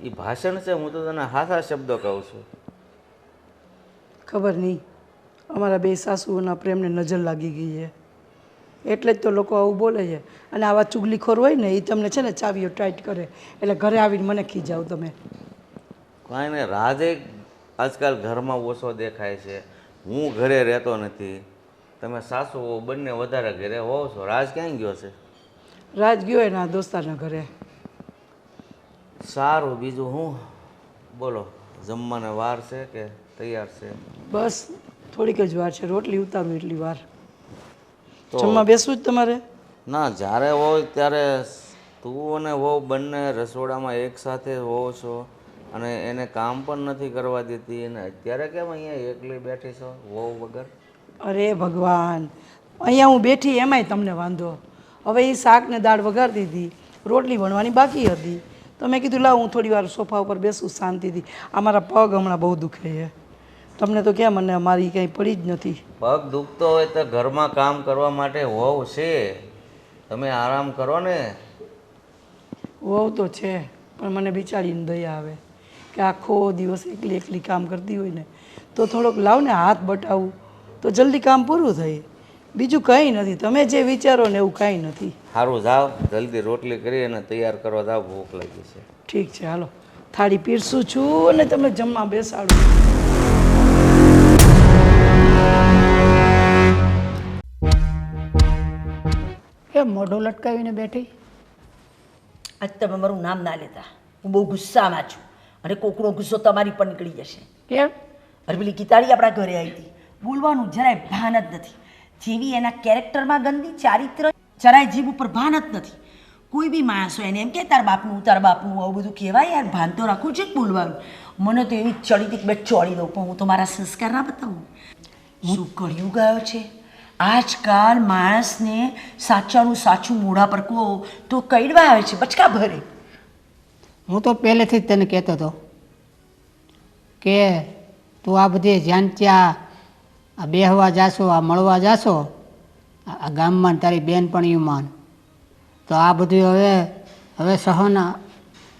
એ ભાષણ છે, હું તો તને હાથા શબ્દો કહું છું. ખબર નહીં, અમારા બે સાસુઓના પ્રેમને નજર લાગી ગઈ છે એટલે જ તો લોકો આવું બોલે છે. અને આવા ચુગલીખોર હોય ને એ તમને છે ને ચાવીઓ ટાઈટ કરે એટલે ઘરે આવીને મને ખીજાવ તમે. કાંઈ ને રાજે આજકાલ ઘરમાં ઓછો દેખાય છે. હું ઘરે રહેતો નથી, તમે સાસુ બંને વધારે ઘરે હોવ છો. રાજ ક્યાં ગયો છે? રાજ ગયો એના દોસ્તારના ઘરે. સારું, બીજું હું બોલો? જમવાને વાર છે કે તૈયાર છે? બસ થોડીક જ વાર છે, રોટલી ઉતારું એટલી વાર. તો જમવા બેસવું જ તમારે? ના, જ્યારે હોય ત્યારે તું અને વહુ બંને રસોડામાં એકસાથે હોવ છો અને એને કામ પણ નથી કરવા દેતી, અને અત્યારે કેમ અહીંયા એકલી બેઠી છો વહુ વગર? અરે ભગવાન, અહીંયા હું બેઠી એમાંય તમને વાંધો. હવે એ શાક ને દાળ વઘારતી હતી, રોટલી વણવાની બાકી હતી, તો મેં કીધું લાવ હું થોડી વાર સોફા ઉપર બેસું શાંતિથી. આ મારા પગ હમણાં બહુ દુખે છે. તમને તો કેમ, મને મારી કંઈ પડી જ નથી. પગ દુખતો હોય તો ઘરમાં કામ કરવા માટે વહુ છે, તમે આરામ કરો ને. વહુ તો છે, પણ મને બિચારીને દયા આવે કે આખો દિવસ એકલી કામ કરતી હોય ને તો થોડોક લાવ ને હાથ બટાવું તો જલ્દી કામ પૂરું થાય. બીજું કંઈ નથી, તમે જે વિચારો ને એવું કાંઈ નથી. સારું જાઓ, જલ્દી રોટલી કરી અને તૈયાર કરવા જાઓ, ભૂખ લાગી છે. ઠીક છે, હાલો થાળી પીરસું છું અને તમને જમવા બેસાડું. એ મોઢું લટકાવીને બેઠી. આજ તમે મારું નામ ના લેતા. હું બહુ ગુસ્સામાં છું અને કોકનો ગુસ્સો તમારી પર નીકળી જશે. કેમ? અરે પેલી ગીતાળી આપણા ઘરે આવી હતી, બોલવાનું જરાય ભાન જ નથી. જેવી એના કેરેક્ટરમાં ગંદી, ચારિત્ર જરાય જીભ ઉપર ભાન જ નથી. કોઈ બી માણસો એને એમ કે તાર બાપનું આવું બધું કહેવાય યાર, ભાન તો રાખવું છે જ બોલવાનું. મને તો એવી ચડી હતી કે બે ચોડી દઉં, પણ હું તો મારા સંસ્કાર ના બતાવું. શું કર્યું ગયો છે આજકાલ માણસને સાચાનું સાચું મોઢા પર કહો તો કઈડવા આવે છે, બચકા ભરે. હું તો પહેલેથી જ તને કહેતો હતો કે તું આ બધી જ્યાં ત્યાં આ બેહવા જાશો, આ મળવા જાશો, આ ગામમાં તારી બેનપણીઓમાં, તો આ બધું હવે સહન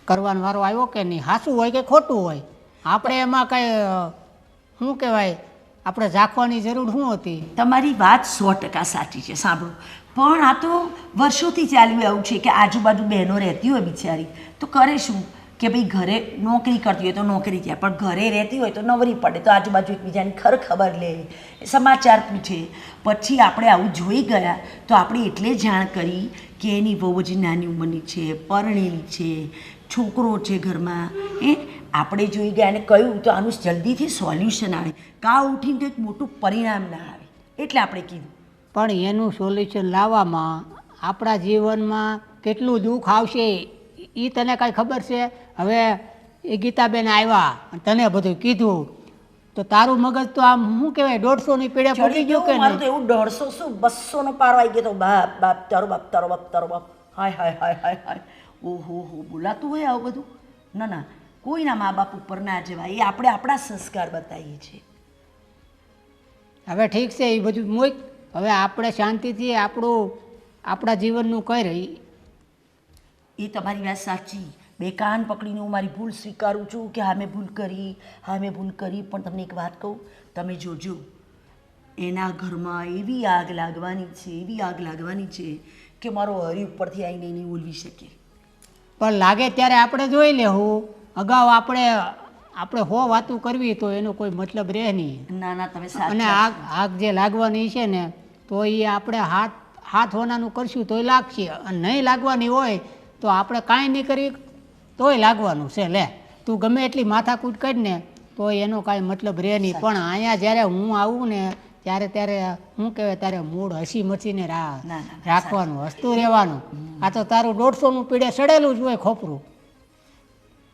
કરવાનો વારો આવ્યો કે નહીં? સાચું હોય કે ખોટું હોય, આપણે એમાં કાંઈ શું કહેવાય, આપણે ઝાંખવાની જરૂર શું હતી? તમારી વાત 100% સાચી છે, સાંભળો. પણ આ તો વર્ષોથી ચાલ્યું આવું છે કે આજુબાજુ બહેનો રહેતી હોય બિચારી તો કરે શું કે ભાઈ ઘરે નોકરી કરતી હોય તો નોકરી જાય, પણ ઘરે રહેતી હોય તો નવરી પડે તો આજુબાજુ એકબીજાની ખબર લે, સમાચાર પૂછે. પછી આપણે આવું જોઈ ગયા તો આપણે એટલે જાણ કરી કે એની વહુ હજી નાની ઉંમરની છે, પરણેલી છે, છોકરો છે ઘરમાં. આપણે જોઈ ગયા અને કહ્યું તો આનું જલ્દીથી સોલ્યુશન આવે, કાં ઉઠીને કંઈક મોટું પરિણામ ના આવે, એટલે આપણે કીધું. પણ એનું સોલ્યુશન લાવવામાં આપણા જીવનમાં કેટલું દુઃખ આવશે એ તને કાંઈ ખબર છે? હવે એ ગીતાબેન આવ્યા અને તને બધું કીધું તો તારું મગજ તો આમ શું કહેવાય 150ની પીડે પડી ગયું કે મારું તો નહીં? એવું 150 શું 200 નો પારો આવી ગયો તો બાપ બાપ તારો બાપ તારો બાપ તારો બાપ. હાય હાય હાય હાય હાય. ઓહો હો, બોલાતું હોય આવું બધું? ના ના, કોઈના મા બાપ ઉપર ના જવાય, એ આપણે આપણા સંસ્કાર બતાવીએ છીએ. હવે ઠીક છે, એ બધું મૂક. હવે આપણે શાંતિથી આપણા જીવનનું કઈ રહી. એ તમારી વાત સાચી. બે કાન પકડીને હું મારી ભૂલ સ્વીકારું છું કે હા મેં ભૂલ કરી, પણ તમને એક વાત કહું, તમે જોજો એના ઘરમાં એવી આગ લાગવાની છે કે મારો હરી ઉપરથી આવીને નહીં ઓલવી શકે. પણ લાગે ત્યારે આપણે જોઈ લેવું, અગાઉ આપણે હો વાતું કરવી તો એનો કોઈ મતલબ રહે નહીં. ના ના, તમે અને સાચા આગ જે લાગવાની છે ને તો એ આપણે હાથ હોનાનું કરશું તોય લાગશે, અને નહીં લાગવાની હોય તો આપણે કાંઈ નહીં કરી તોય લાગવાનું છે. લે તું ગમે એટલી માથાકૂટ કરી ને તો એનો કાંઈ મતલબ રહે નહીં. પણ અહીંયા જ્યારે હું આવું ને ત્યારે શું કહેવાય, ત્યારે મૂળ હસી મચીને રાખવાનું, હસતું રહેવાનું. આ તો તારું 150નું પીડે સડેલું જ હોય ખોપરું.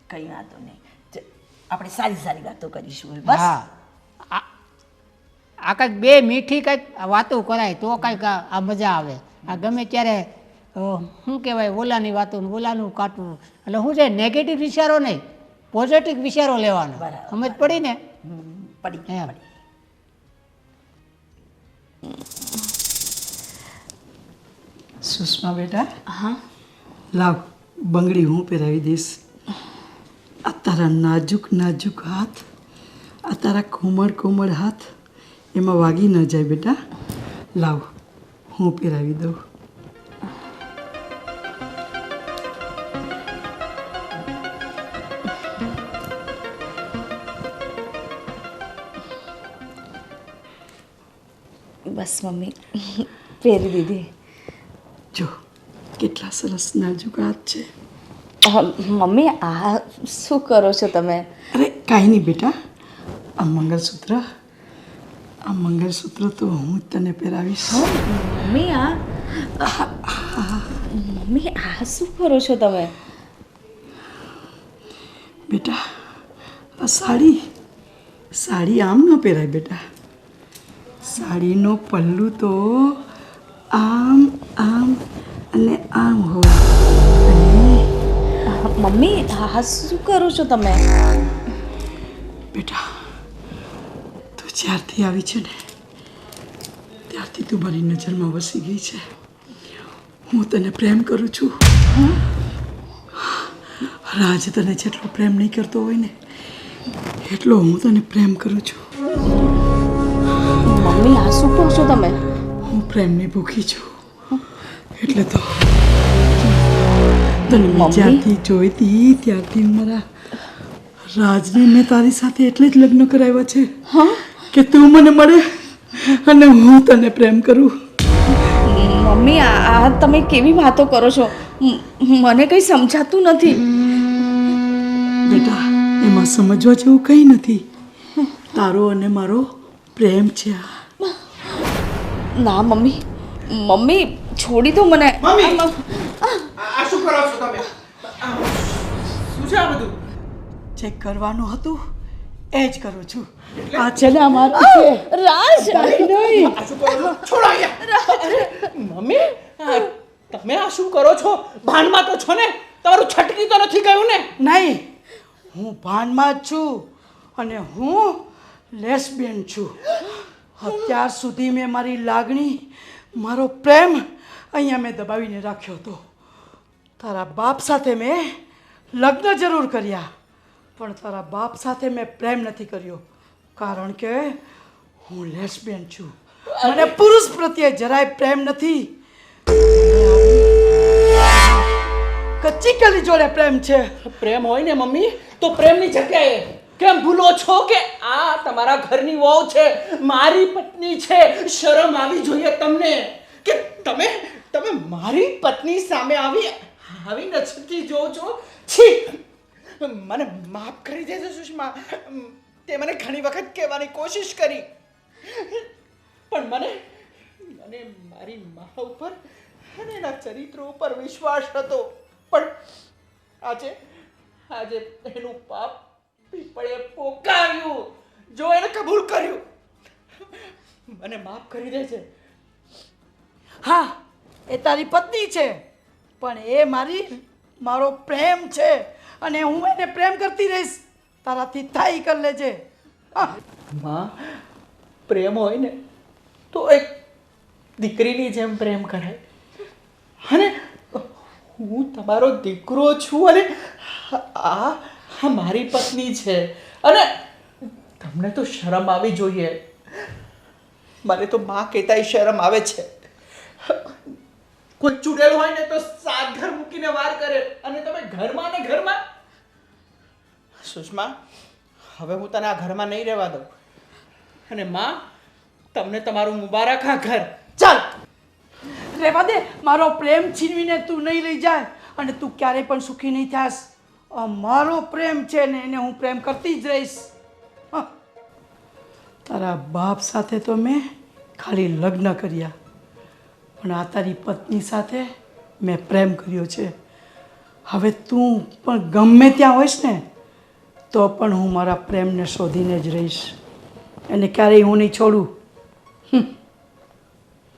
કંઈ વાંધો નહીં, આપણે સારી વાતો કરીશું બસ. હા, આ કંઈક બે મીઠી કંઈક વાતો કરાય તો કંઈક આ મજા આવે. આ ગમે ત્યારે શું કહેવાય ઓલાની વાતો ઓલાનું કાઢવું, એટલે શું છે, નેગેટિવ વિચારો નહીં, પોઝિટિવ વિચારો લેવાના. સમજ પડી ને? પડી. સુષ્મા બેટા, હા લાવ બંગડી હું પહેરાવી દઈશ. આ તારા નાજુક હાથ, આ તારા કોમળ હાથ એમાં વાગી ન જાય બેટા. લાવ હું પહેરાવી દઉં. બસ મમ્મી, પહેરી દીધી. જો કેટલા સરસ નાજુક હાથ છે. મમ્મી આ શું કરો છો તમે? અરે કાંઈ નહીં બેટા, આ મંગળસૂત્ર તો હું જ તને પહેરાવીશ. મમ્મી આ શું કરો છો તમે? બેટા આ સાડી આમ ન પહેરાય બેટા. સાડીનો પલ્લું તો આમ અને આમ હોય. મમ્મી આ શું કરો છો તમે? બેટા તું જ્યારથી આવી છે ને ત્યારથી તું મારી નજરમાં વસી ગઈ છે. હું તને પ્રેમ કરું છું. રાજ તને જેટલો પ્રેમ નહીં કરતો હોય ને એટલો હું તને પ્રેમ કરું છું. મમ્મી આ શું કહો છો તમે? હું પ્રેમની ભૂખી છું એટલે તો તને મેં જ્યારથી જોઈતી ત્યારથી મારા રાજને મેં તારી સાથે એટલે જ લગ્ન કરાવ્યા છે કે તું મને મળે અને હું તને પ્રેમ કરું. મમ્મી આ તમે કેવી વાતો કરો છો? મને કંઈ સમજાતું નથી. બેટા એમાં સમજવા જેવું કંઈ નથી. તારો અને મારો પ્રેમ છે આ. ના મમ્મી, મમ્મી છોડી દો મને. મમ્મી આ શું કરો છો તમે? શું છે આ બધું? જે કરવાનું હતું એ જ કરું છું. આ છે ને અમારું છે. રાજ, નહીં આ શું કરો છો? છોડો અહીંયા. મમ્મી તમે આ શું કરો છો? ભાનમાં તો છો ને? તમારું છટકી તો નથી ગયું ને? નહીં, હું ભાનમાં જ છું અને હું લેસ્બિયન છું. અત્યાર સુધી મેં મારી લાગણી, મારો પ્રેમ અહીંયા મેં દબાવીને રાખ્યો હતો. તારા બાપ સાથે મેં લગ્ન જરૂર કર્યા પણ તારા બાપ સાથે મેં પ્રેમ નથી કર્યો કારણ કે હું લેસ્બિયન છું. મને પુરુષ પ્રત્યે જરાય પ્રેમ નથી. કચ્ચી કલી જોડે પ્રેમ છે. પ્રેમ હોય ને મમ્મી તો પ્રેમની જગ્યાએ કેમ ભૂલો છો કે આ તમારા ઘરની વહુ છે, મારી પત્ની છે? શરમ આવી જોઈએ તમને કે તમે તમે મારી પત્ની સામે આવી નજરથી જોવો છો? છી, મને માફ કરી દેજો સુષ્મા. તે મને ઘણી વખત કહેવાની કોશિશ કરી પણ મને મારી મા ઉપર અને એના ચરિત્ર ઉપર વિશ્વાસ હતો. પણ આજે એનું પાપ પીપળે પોકાર્યું. જો એને કબૂલ કર્યું, મને માફ કરી દેજે. હા, એ તારી પત્ની છે પણ એ મારો પ્રેમ છે અને હું એને પ્રેમ કરતી રહીશ. તારાથી થાય કરી લેજે. માં, પ્રેમ હોય ને તો એક દીકરીની જેમ પ્રેમ કરાય. અને હું તમારો દીકરો છું અને આ મારી પત્ની છે અને તમને તો શરમ આવી જોઈએ. મને તો માં કહેતાય શરમ આવે છે. કોઈ ચૂડેલ હોય ને તો સાત ઘર મૂકીને વાર કરે અને તમે ઘરમાં ને ઘરમાં. સુષ્મા, હવે હું તને આ ઘરમાં નહીં રહેવા દઉં. અને માં, તમને તમારું મુબારક આ ઘર. ચાલ રહેવા દે. મારો પ્રેમ છીનવીને તું નહીં લઈ જાય અને તું ક્યારેય પણ સુખી નહીં થાસ. મારો પ્રેમ છે ને એને હું પ્રેમ કરતી જ રહીશ. તારા બાપ સાથે તો મેં ખાલી લગ્ન કર્યા પણ આ તારી પત્ની સાથે મેં પ્રેમ કર્યો છે. હવે તું પણ ગમે ત્યાં હોઈશ ને તો પણ હું મારા પ્રેમને શોધીને જ રહીશ. એને ક્યારેય હું નહીં છોડું.